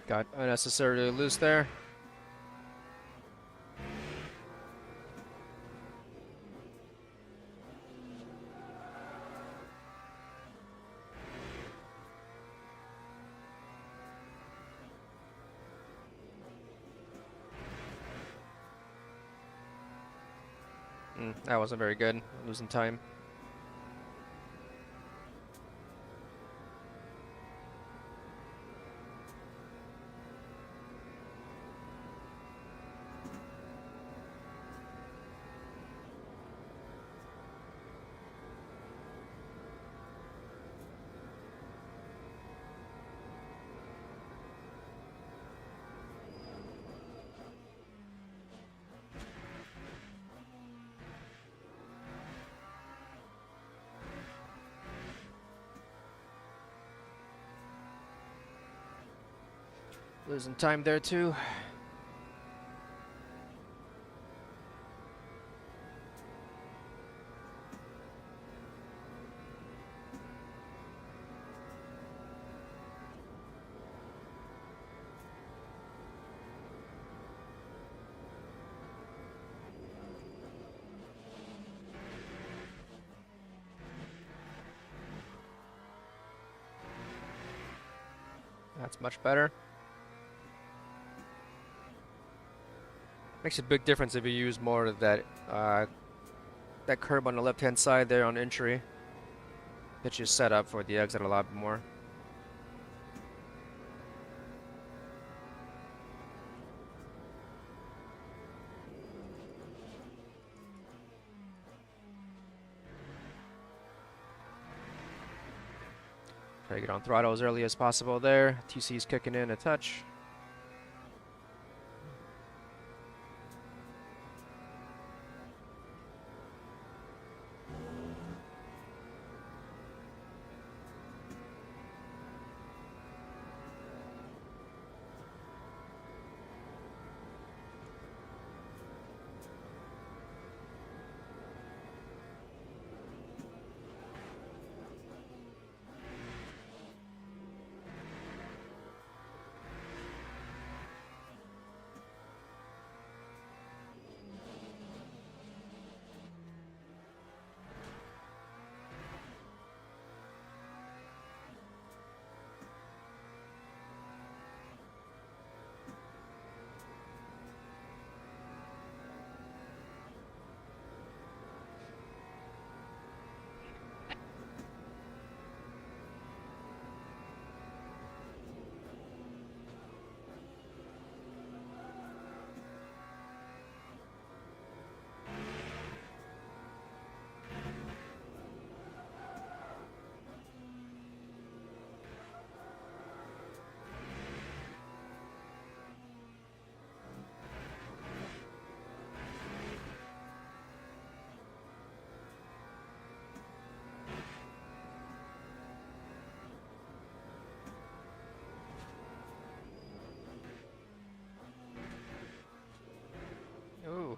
Got unnecessarily loose there. That wasn't very good. Losing time. Losing time there too. That's much better. Makes a big difference if you use more of that that curb on the left-hand side there on entry. Gets you set up for the exit a lot more. Try to get on throttle as early as possible there. TC's kicking in a touch. Ooh.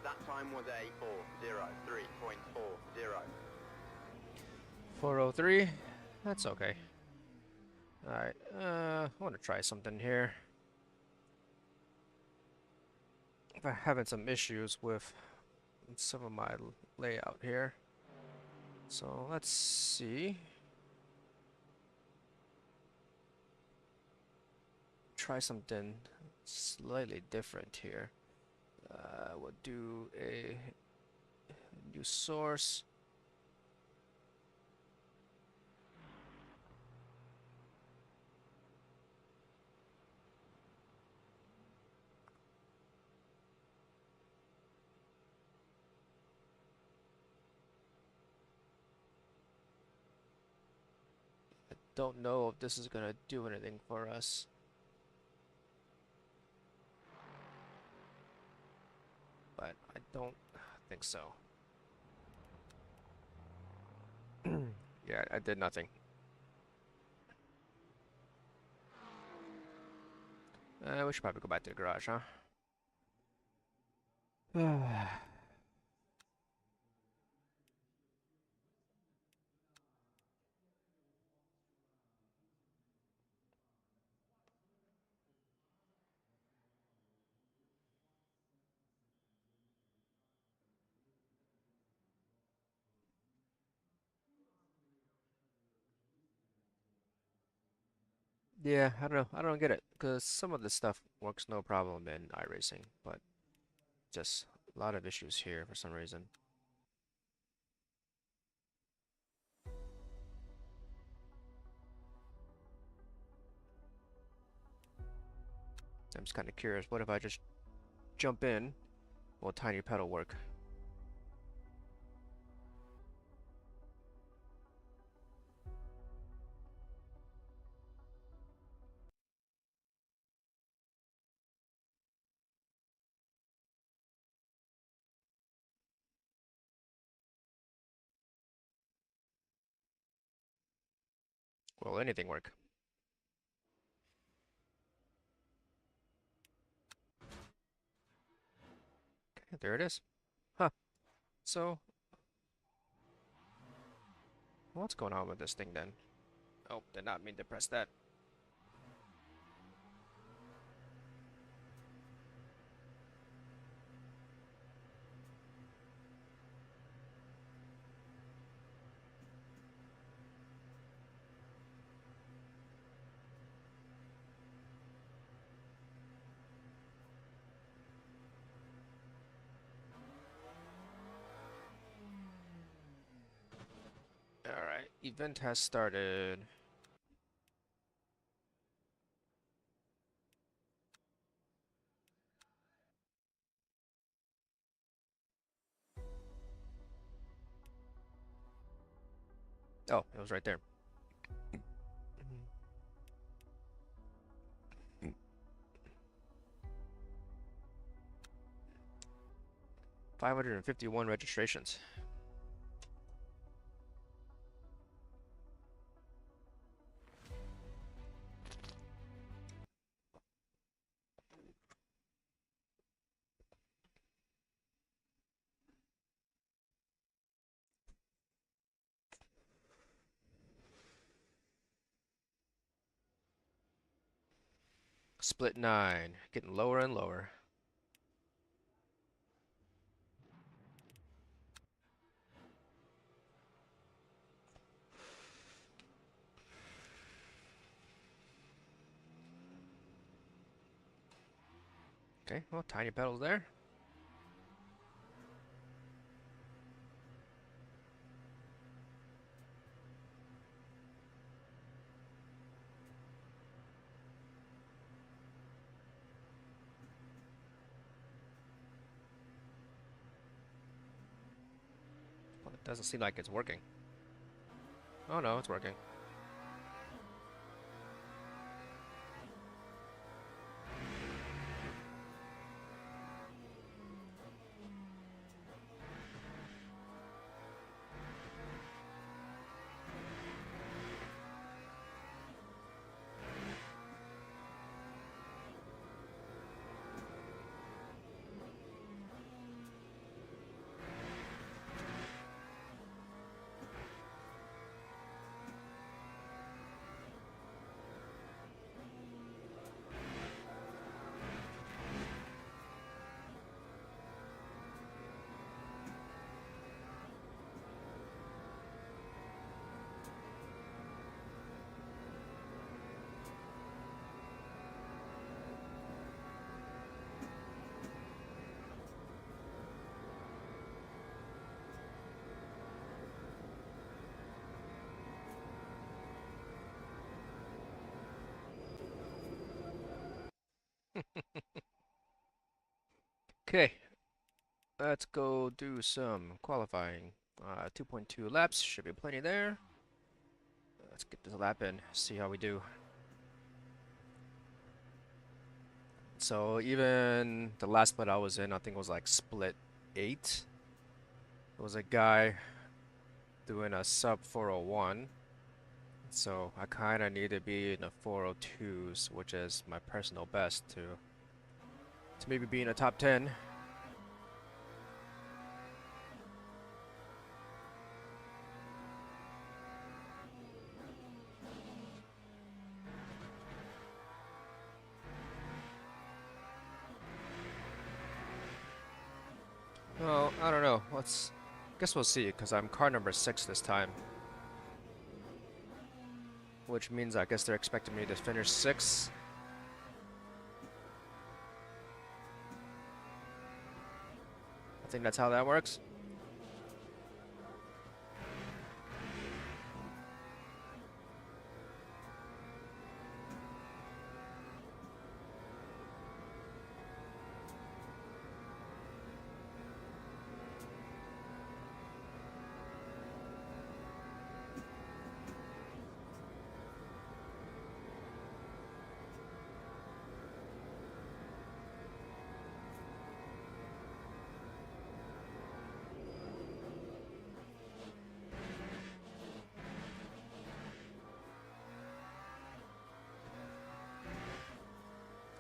That time was a 4:03.40. 403. That's okay. Alright, I want to try something here. I'm having some issues with some of my layout here. So let's see. Try something slightly different here. We'll do a new source. Don't know if this is gonna do anything for us. But I don't think so. Yeah, I did nothing. We should probably go back to the garage, huh? Yeah, I don't know. I don't get it because some of this stuff works no problem in iRacing, but just a lot of issues here for some reason. I'm just kind of curious. What if I just jump in? Will tiny pedal work? Will anything work? Okay, there it is. Huh. So, what's going on with this thing then? Oh, did not mean to press that. Alright, event has started. Oh, it was right there. 551 registrations. Split 9, getting lower and lower. Okay, well, tiny pedals there. Well, it doesn't seem like it's working. Oh no, it's working. Okay, let's go do some qualifying. 2.2 laps, should be plenty there. Let's get this lap in, see how we do. So even the last split I was in, I think it was like split 8. There was a guy doing a sub 401. So I kind of need to be in the 402s, which is my personal best to maybe be in the top 10. Well, I don't know. Guess we'll see, because I'm car number 6 this time. which means I guess they're expecting me to finish 6th. I think that's how that works.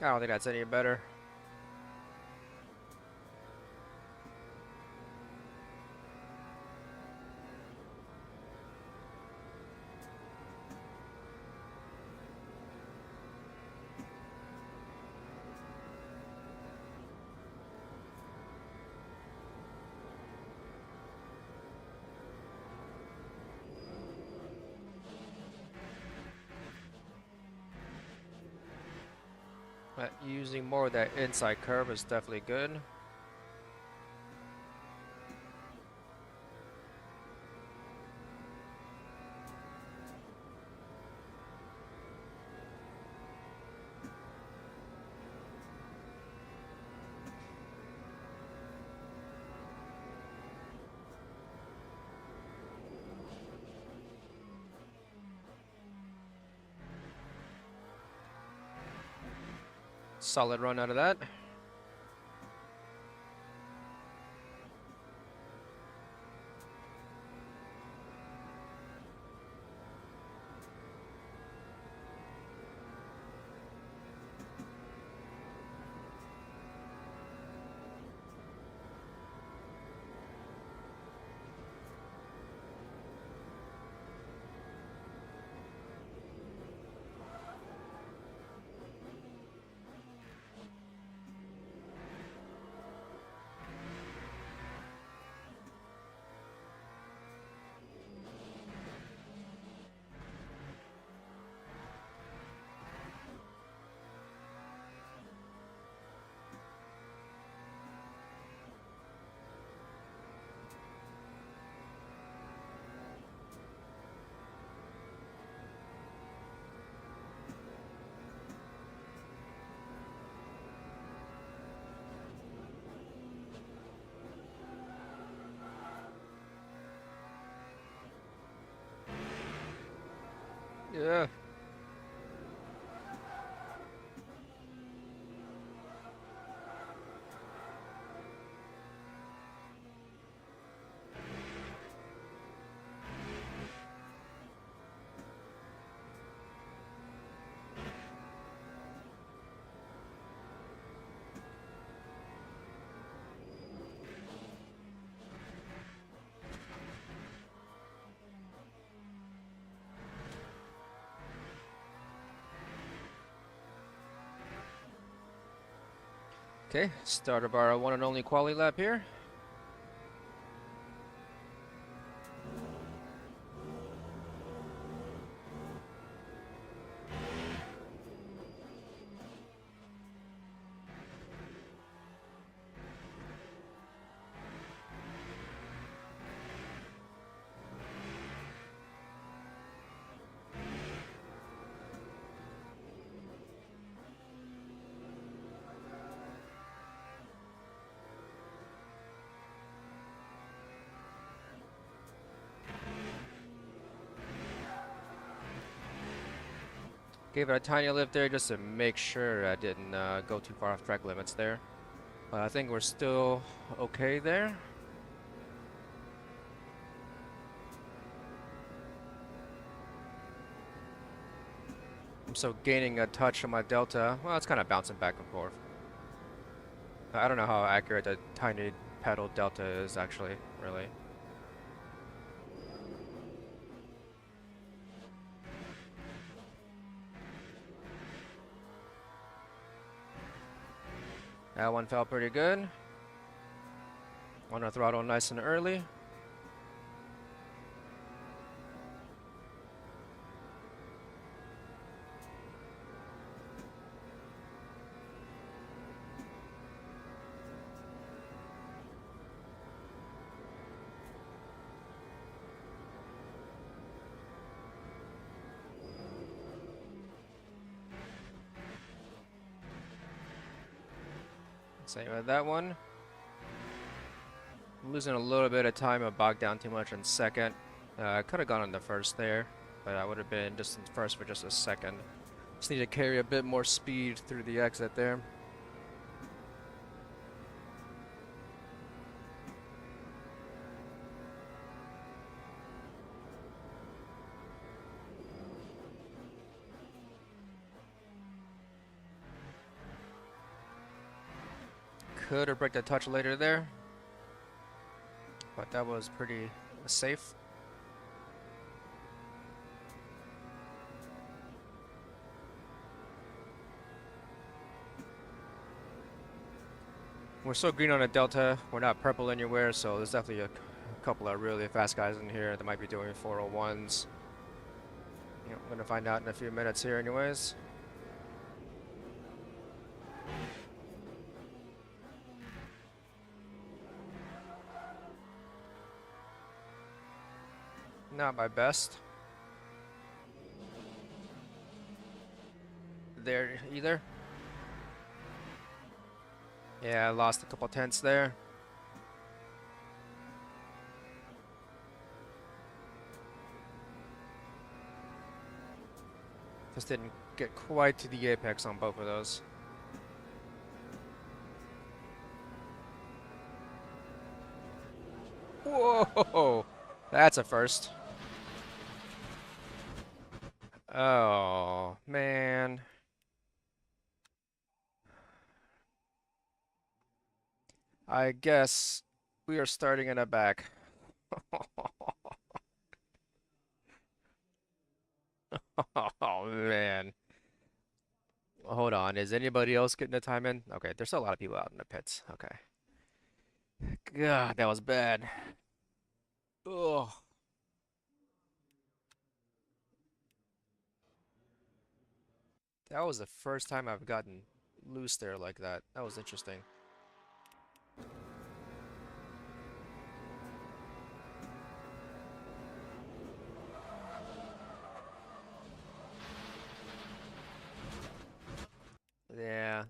I don't think that's any better. But using more of that inside curve is definitely good. Solid run out of that. Yeah. Okay, start of our one and only quali lap here. Gave it a tiny lift there just to make sure I didn't go too far off track limits there. But I think we're still okay there. I'm so gaining a touch on my delta. Well, it's kind of bouncing back and forth. I don't know how accurate the tiny pedal delta is actually, really. That one felt pretty good. On our throttle nice and early. Same with that one. I'm losing a little bit of time. I bogged down too much on second. I could have gone on the first there, but I would have been just in first for just a second. Just need to carry a bit more speed through the exit there. Could have braked a touch later there, but that was pretty safe. We're still green on a delta. We're not purple anywhere, so there's definitely a couple of really fast guys in here that might be doing 401s. I'm gonna find out in a few minutes here anyways. Not my best there either. Yeah, I lost a couple tenths there. Just didn't get quite to the apex on both of those. Whoa! That's a first. Oh, man. I guess we are starting in the back. Oh, man. Hold on. Is anybody else getting the time in? Okay, there's still a lot of people out in the pits. Okay. God, that was bad. Ugh. That was the first time I've gotten loose there like that. That was interesting. Yeah,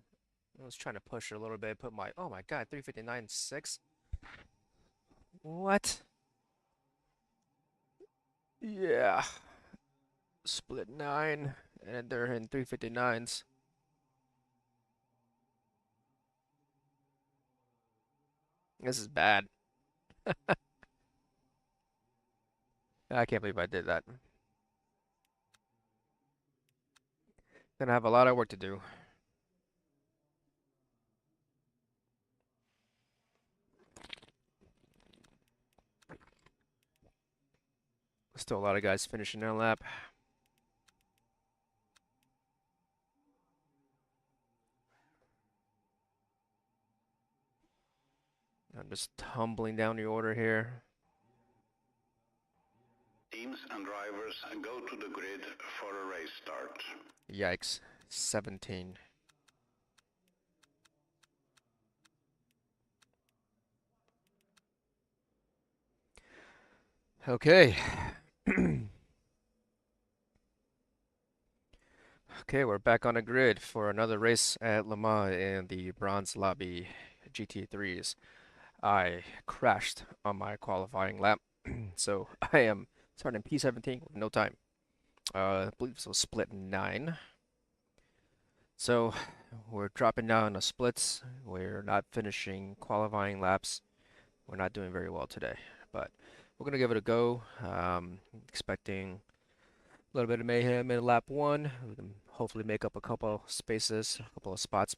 I was trying to push it a little bit. Put my, oh my God, 359.6. What? Yeah. Split 9, and they're in 359s. This is bad. I can't believe I did that. Gonna have a lot of work to do. Still a lot of guys finishing their lap. I'm just tumbling down the order here. Teams and drivers go to the grid for a race start. Yikes. 17. Okay. Okay, we're back on the grid for another race at Le Mans in the Bronze Lobby GT3s. I crashed on my qualifying lap, so I am starting P17 with no time. I believe it was split 9. So we're dropping down the splits. We're not finishing qualifying laps. We're not doing very well today, but we're gonna give it a go. Expecting a little bit of mayhem in lap 1. We can hopefully make up a couple spaces, a couple of spots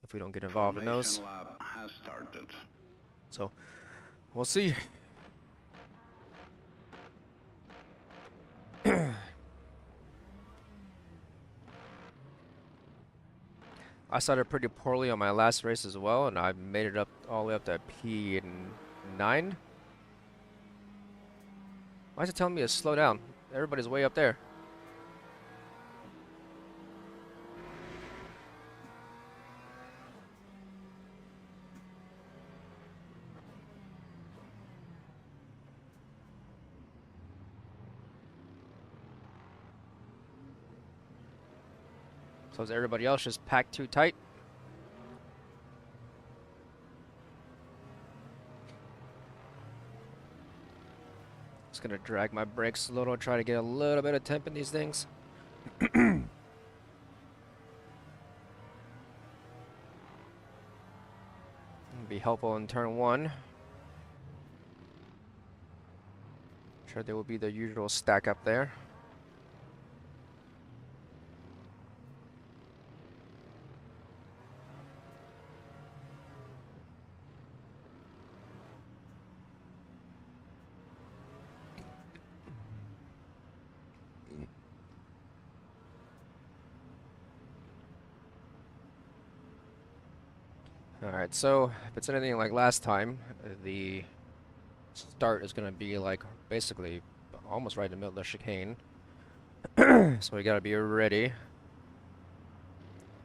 if we don't get involved in those. Formation lap has started. So we'll see. I started pretty poorly on my last race as well, and I made it up all the way up to P9. Why is it telling me to slow down? Everybody's way up there. So is everybody else just packed too tight? Just gonna drag my brakes a little, try to get a little bit of temp in these things. Be helpful in turn 1. Sure, there will be the usual stack up there. Alright, so if it's anything like last time, the start is going to be like basically almost right in the middle of the chicane. So we got to be ready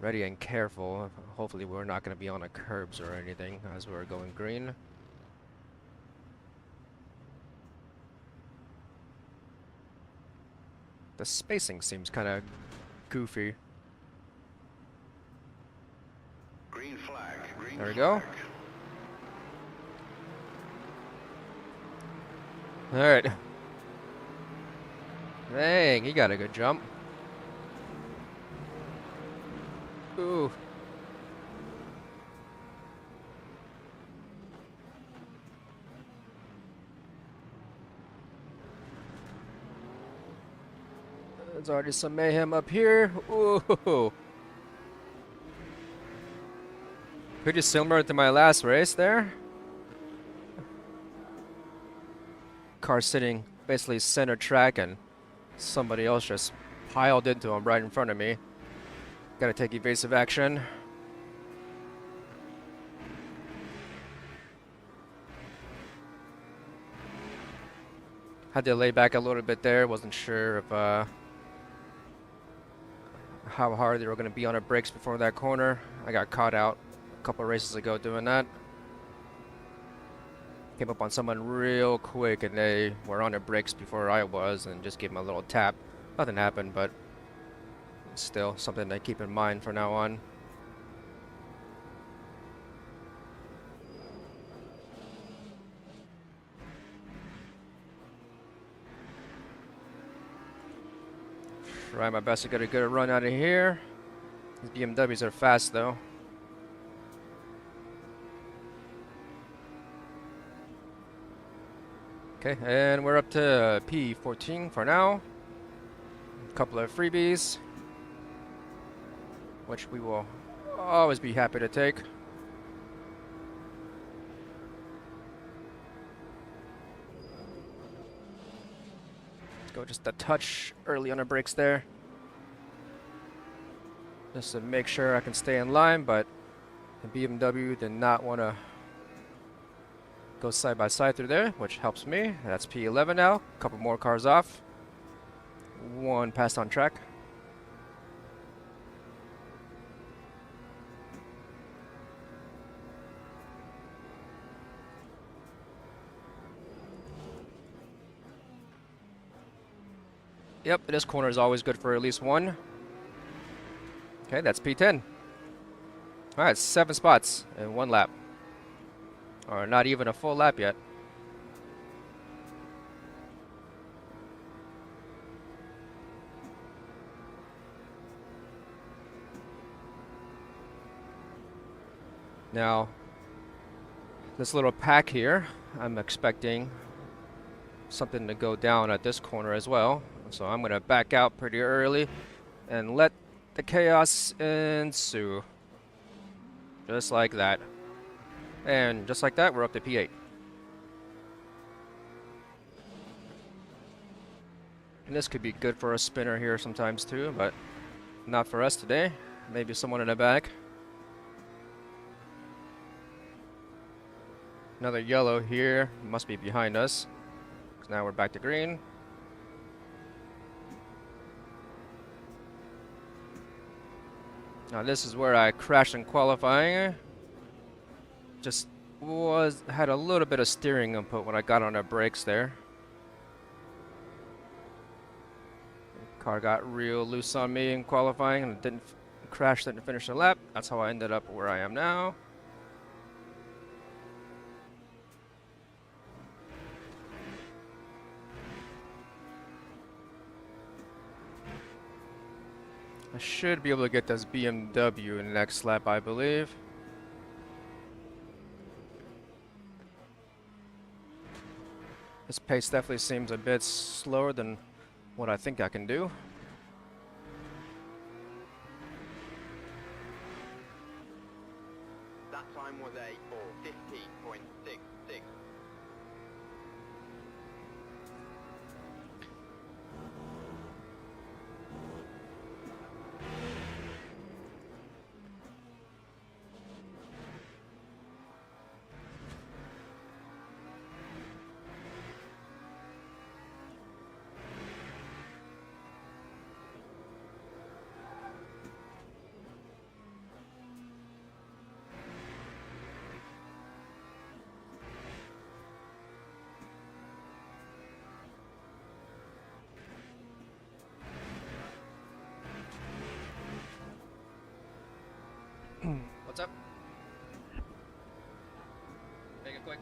and careful. Hopefully we're not going to be on the curbs or anything as we're going green. The spacing seems kind of goofy. Green flag. Green There we flag. go. Alright. Dang, he got a good jump. Ooh. There's already some mayhem up here. Ooh. Pretty similar to my last race there. Car sitting basically center track and somebody else just piled into him right in front of me. Gotta take evasive action. Had to lay back a little bit there. Wasn't sure if how hard they were going to be on our brakes before that corner. I got caught out a couple races ago doing that. Came up on someone real quick and they were on their brakes before I was and just gave them a little tap. Nothing happened, but still something to keep in mind from now on. Try my best to get a good run out of here. These BMWs are fast though. Okay, and we're up to P14 for now. A couple of freebies, which we will always be happy to take. Go just a touch early on the brakes there. Just to make sure I can stay in line, but the BMW did not want to go side by side through there, which helps me. That's P11 now. A couple more cars off. One passed on track. Yep, this corner is always good for at least one. Okay, that's P10. Alright, 7 spots in 1 lap. Or not even a full lap yet. Now, this little pack here, I'm expecting something to go down at this corner as well. So I'm going to back out pretty early and let the chaos ensue. Just like that. And just like that, we're up to P8. And this could be good for a spinner here sometimes too, but not for us today. Maybe someone in the back. Another yellow here, must be behind us. 'Cause now we're back to green. Now this is where I crashed in qualifying. Just had a little bit of steering input when I got on the brakes there. Car got real loose on me in qualifying and didn't finish the lap. That's how I ended up where I am now. I should be able to get this BMW in the next lap, I believe. This pace definitely seems a bit slower than what I think I can do. That time was a 4:15.66. What's up? Make it quick.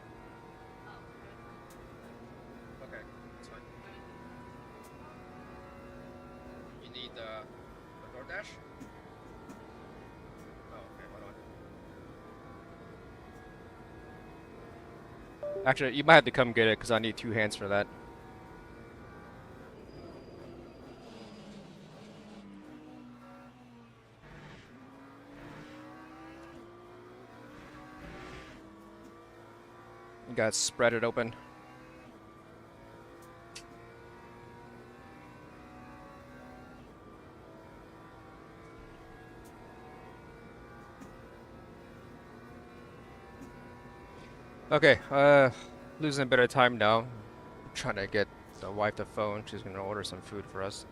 Okay, that's fine. You need the DoorDash? Oh, okay, hold on. Actually, you might have to come get it because I need 2 hands for that. You gotta spread it open. Okay, losing a bit of time now. Trying to get the wife the phone. She's gonna order some food for us.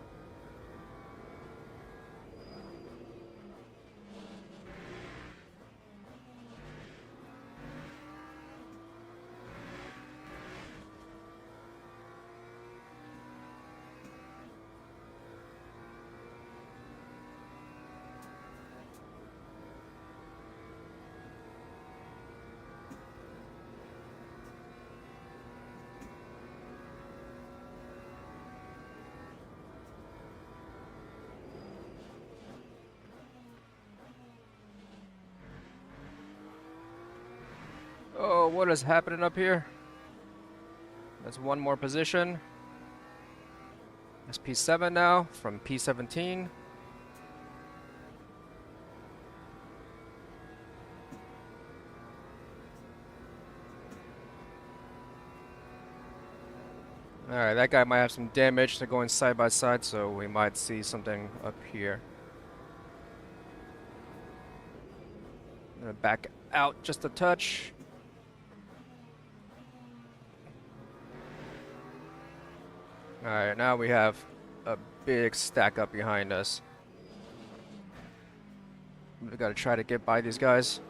Oh, what is happening up here? That's one more position. That's P7 now from P17. Alright, that guy might have some damage. They're going side by side, so we might see something up here. I'm gonna back out just a touch. Alright, now we have a big stack up behind us. We gotta try to get by these guys.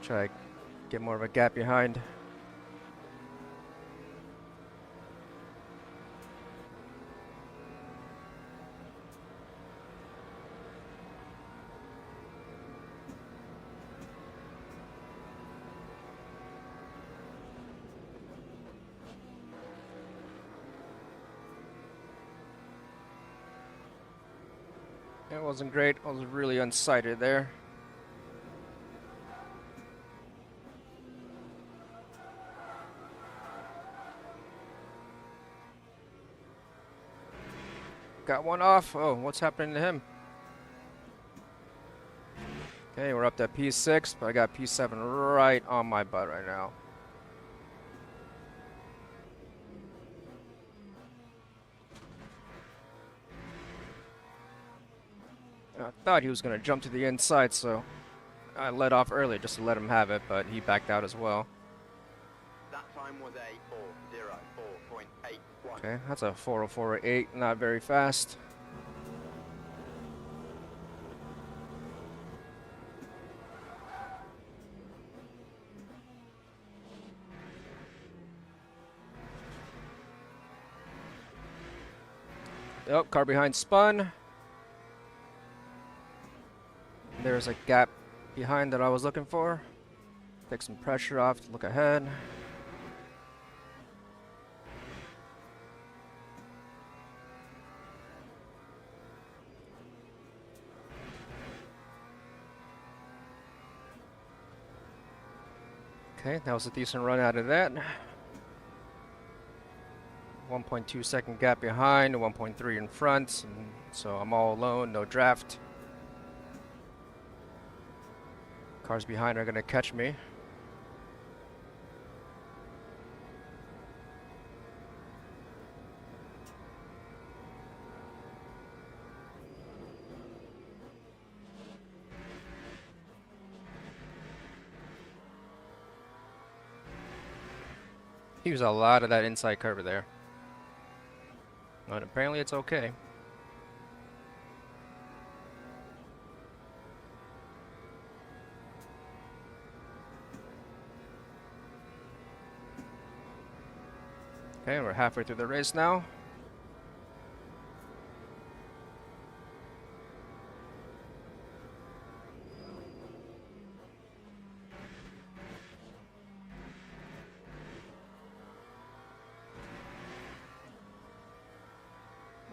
Try to get more of a gap behind. It wasn't great. I was really unsighted there. Got one off. Oh, what's happening to him? Okay, we're up to P6, but I got P7 right on my butt right now. I thought he was going to jump to the inside, so I let off early just to let him have it, but he backed out as well. That time was a 4:04.81. Okay, that's a 4:04.8, not very fast. Oh, car behind spun. There's a gap behind that I was looking for. Take some pressure off to look ahead. Okay, that was a decent run out of that. 1.2 second gap behind, 1.3 in front, and so I'm all alone, no draft. Cars behind are gonna catch me. Use a lot of that inside curve there. But apparently it's okay. Okay, we're halfway through the race now.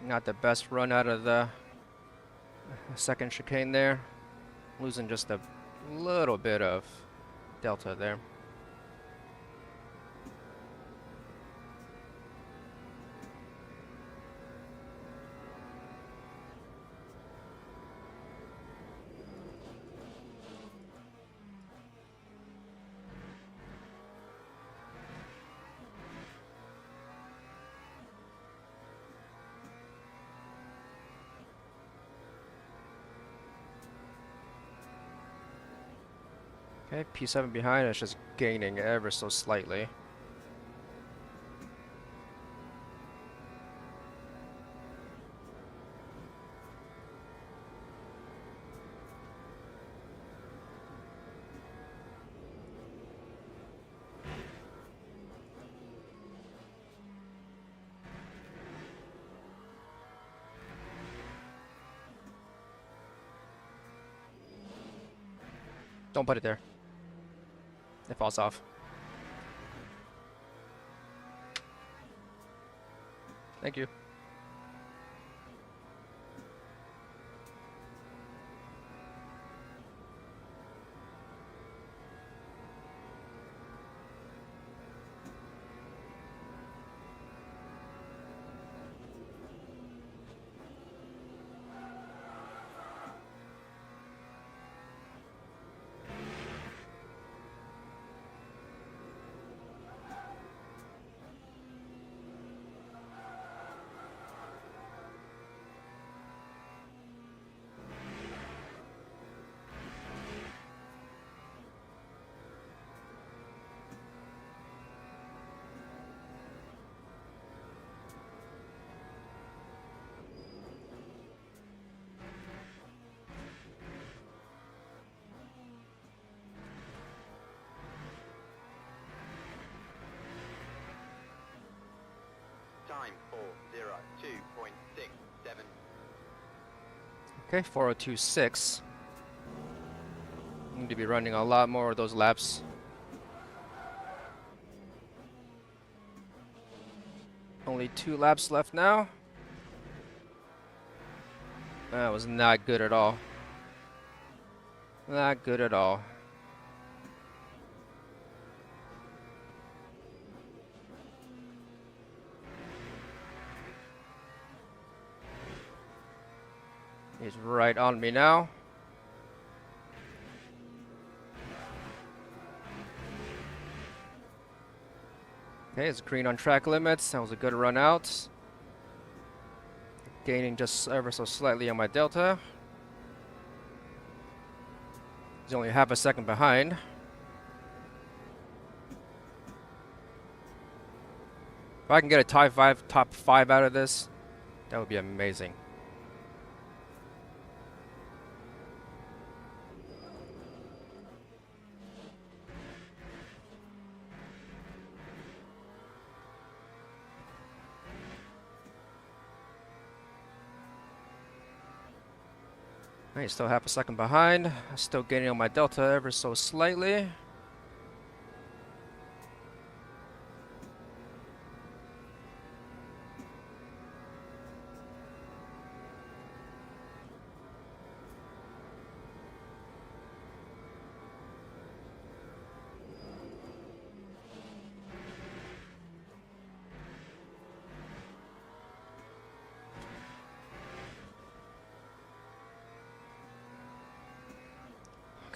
Not the best run out of the second chicane there. Losing just a little bit of delta there. Okay, P7 behind, it's just gaining ever so slightly. Don't put it there. It falls off. Thank you. Time 4:02.67. Okay, 4:02.6. Need to be running a lot more of those laps. Only 2 laps left now. That was not good at all. Not good at all. He's right on me now. Okay, it's green on track limits. That was a good run out. Gaining just ever so slightly on my delta. He's only half a second behind. If I can get a top 5 out of this, that would be amazing. Alright, still half a second behind. Still gaining on my delta ever so slightly.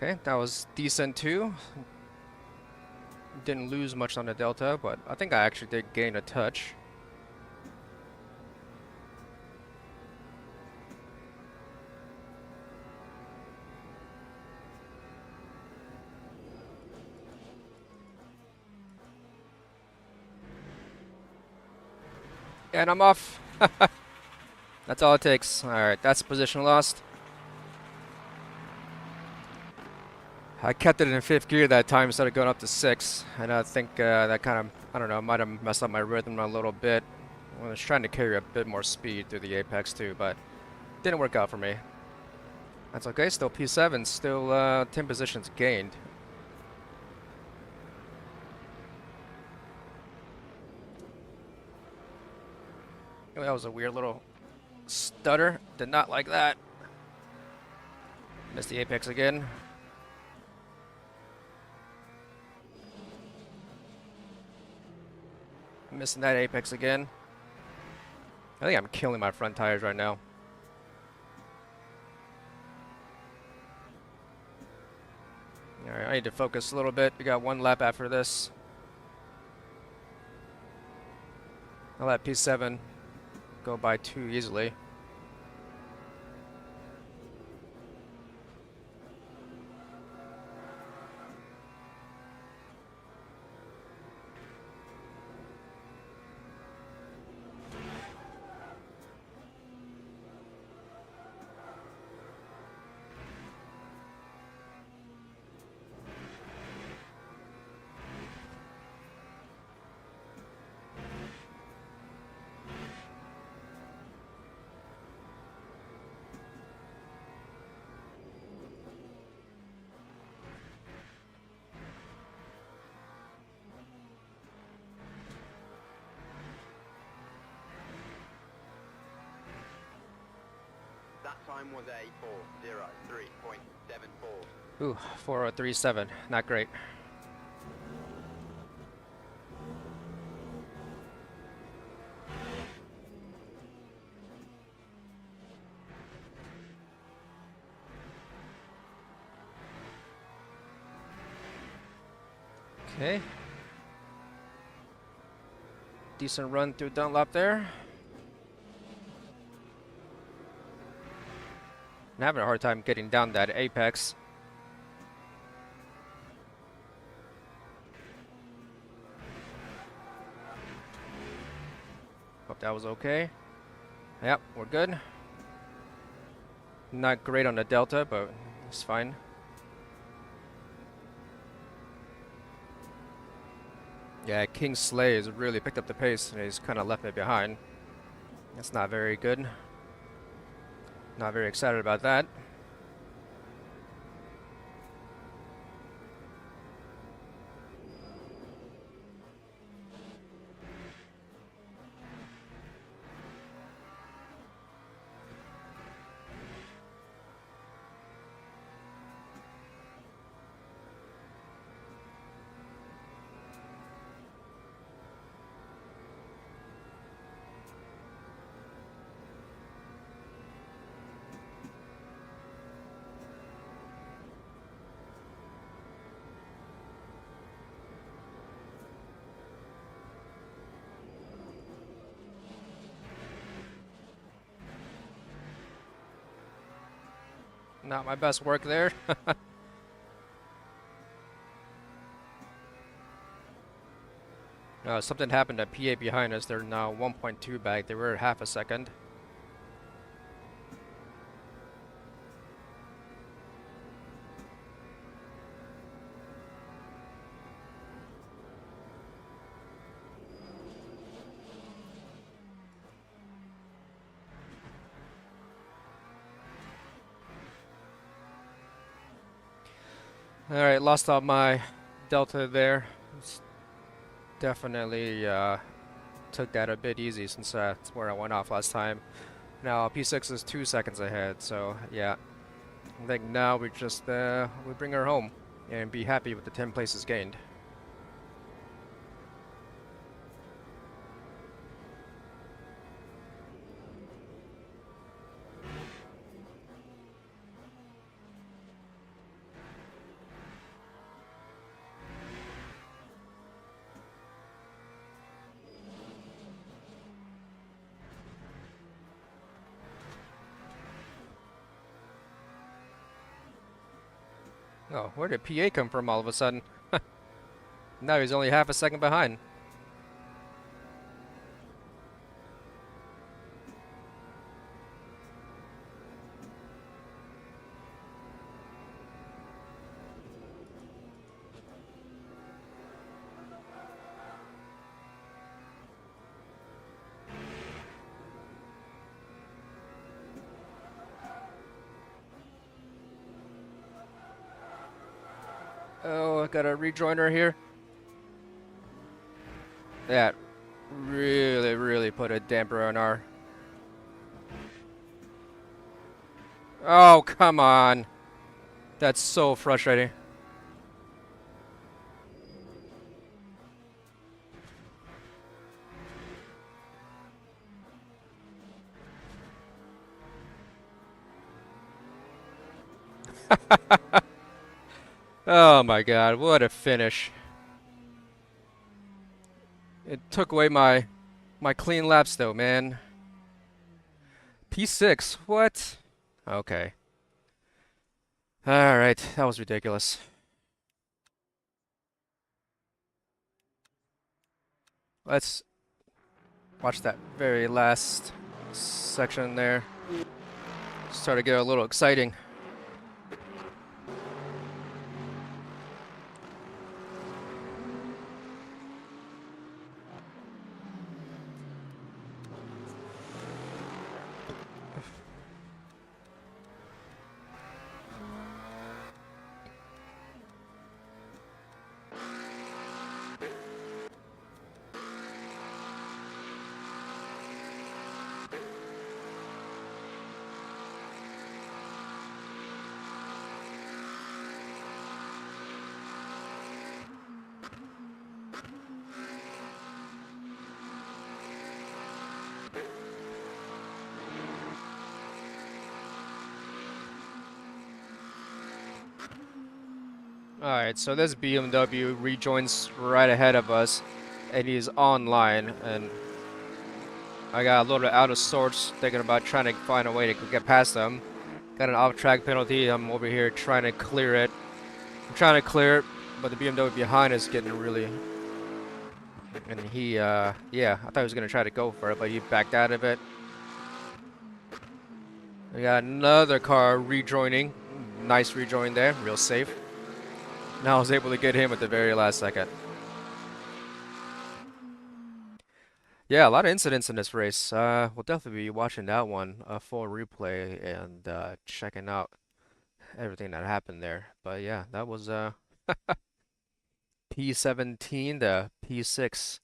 Okay, that was decent too. Didn't lose much on the delta, but I think I actually did gain a touch. And I'm off. That's all it takes. Alright, that's position lost. I kept it in 5th gear that time instead of going up to 6. And I think that kind of, I don't know, might have messed up my rhythm a little bit. I was trying to carry a bit more speed through the apex too, but didn't work out for me. That's okay, still P7, still 10 positions gained. Oh, that was a weird little stutter. Did not like that. Missed the apex again. Missing that apex again. I think I'm killing my front tires right now. Alright, I need to focus a little bit. We got 1 lap after this. I'll let P7 go by too easily. That time was a 4:03.74. Ooh, 4037. Not great. Okay. Decent run through Dunlop there. I'm having a hard time getting down that apex. Hope that was okay. Yep, we're good. Not great on the delta, but it's fine. Yeah, King Slay has really picked up the pace and he's kind of left me behind. That's not very good. Not very excited about that. Not my best work there. Something happened at P8 behind us. They're now 1.2 back. They were half a second. Alright, lost all my delta there. Definitely took that a bit easy since that's where I went off last time. Now P6 is 2 seconds ahead, so yeah. I think now we just we bring her home and be happy with the 10 places gained. Oh, where did PA come from all of a sudden? Now he's only half a second behind. Oh, I got a rejoiner here. That really put a damper on our... Oh, come on. That's so frustrating. Oh my god, what a finish. It took away my clean laps though, man. P6, what? Okay. Alright, that was ridiculous. Let's watch that very last section there. Start to get a little exciting. Alright, so this BMW rejoins right ahead of us, and he's online, and I got a little out of sorts thinking about trying to find a way to get past them. Got an off-track penalty, I'm over here trying to clear it. I'm trying to clear it, but the BMW behind is getting really... And he, yeah, I thought he was going to try to go for it, but he backed out of it. We got another car rejoining. Nice rejoin there, real safe. Now I was able to get him at the very last second. Yeah, a lot of incidents in this race. We'll definitely be watching that one, a full replay, and checking out everything that happened there. But yeah, that was P17 to P6.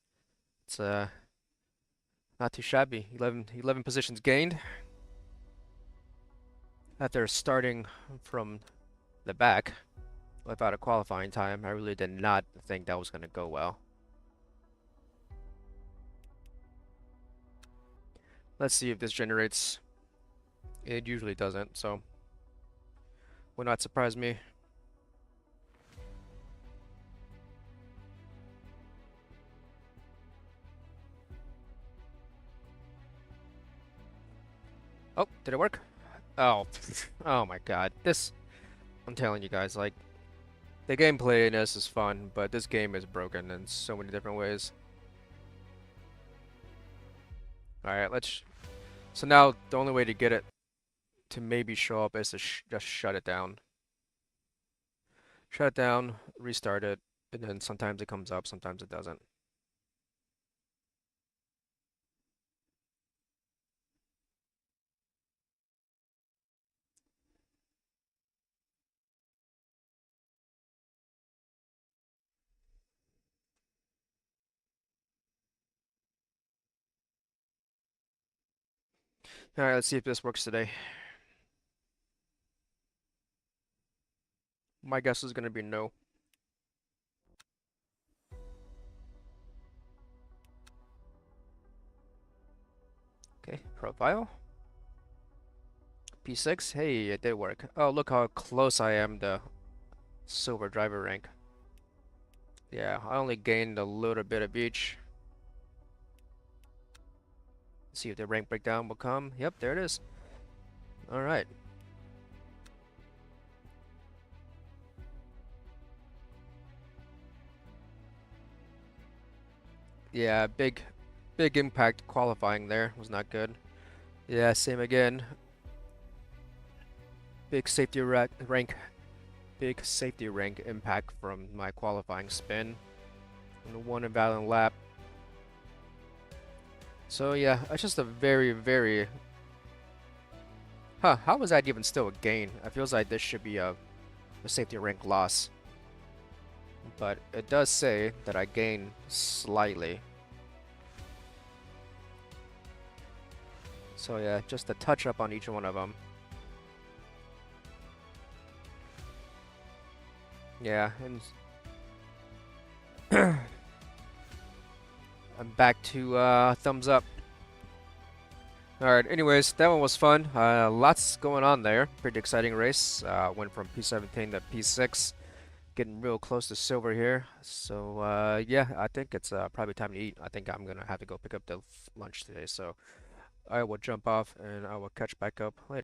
It's not too shabby. 11 positions gained. After starting from the back without a qualifying time, I really did not think that was going to go well. Let's see if this generates. It usually doesn't, so would not surprise me. Oh, did it work? Oh, oh my god. This, I'm telling you guys, like, the gameplay in this is fun, but this game is broken in so many different ways. Alright, so now the only way to get it to maybe show up is to just shut it down. Shut it down, restart it, and then sometimes it comes up, sometimes it doesn't. Alright, let's see if this works today. My guess is going to be no. Okay, profile. P6, hey, it did work. Oh, look how close I am to silver driver rank. Yeah, I only gained a little bit of each. See if the rank breakdown will come. Yep, there it is. Alright. Yeah, big impact qualifying there was not good. Yeah, same again. Big safety rank, big safety rank impact from my qualifying spin. And one invalid lap. So yeah, it's just a very. Huh? How was that even still a gain? It feels like this should be a safety rank loss. But it does say that I gained slightly. So yeah, just a touch up on each one of them. Yeah, and I'm back to thumbs up. Alright, anyways, that one was fun. Lots going on there. Pretty exciting race. Went from P17 to P6. Getting real close to silver here. So yeah, I think it's probably time to eat. I think I'm gonna have to go pick up the lunch today. So I will jump off and I will catch back up later.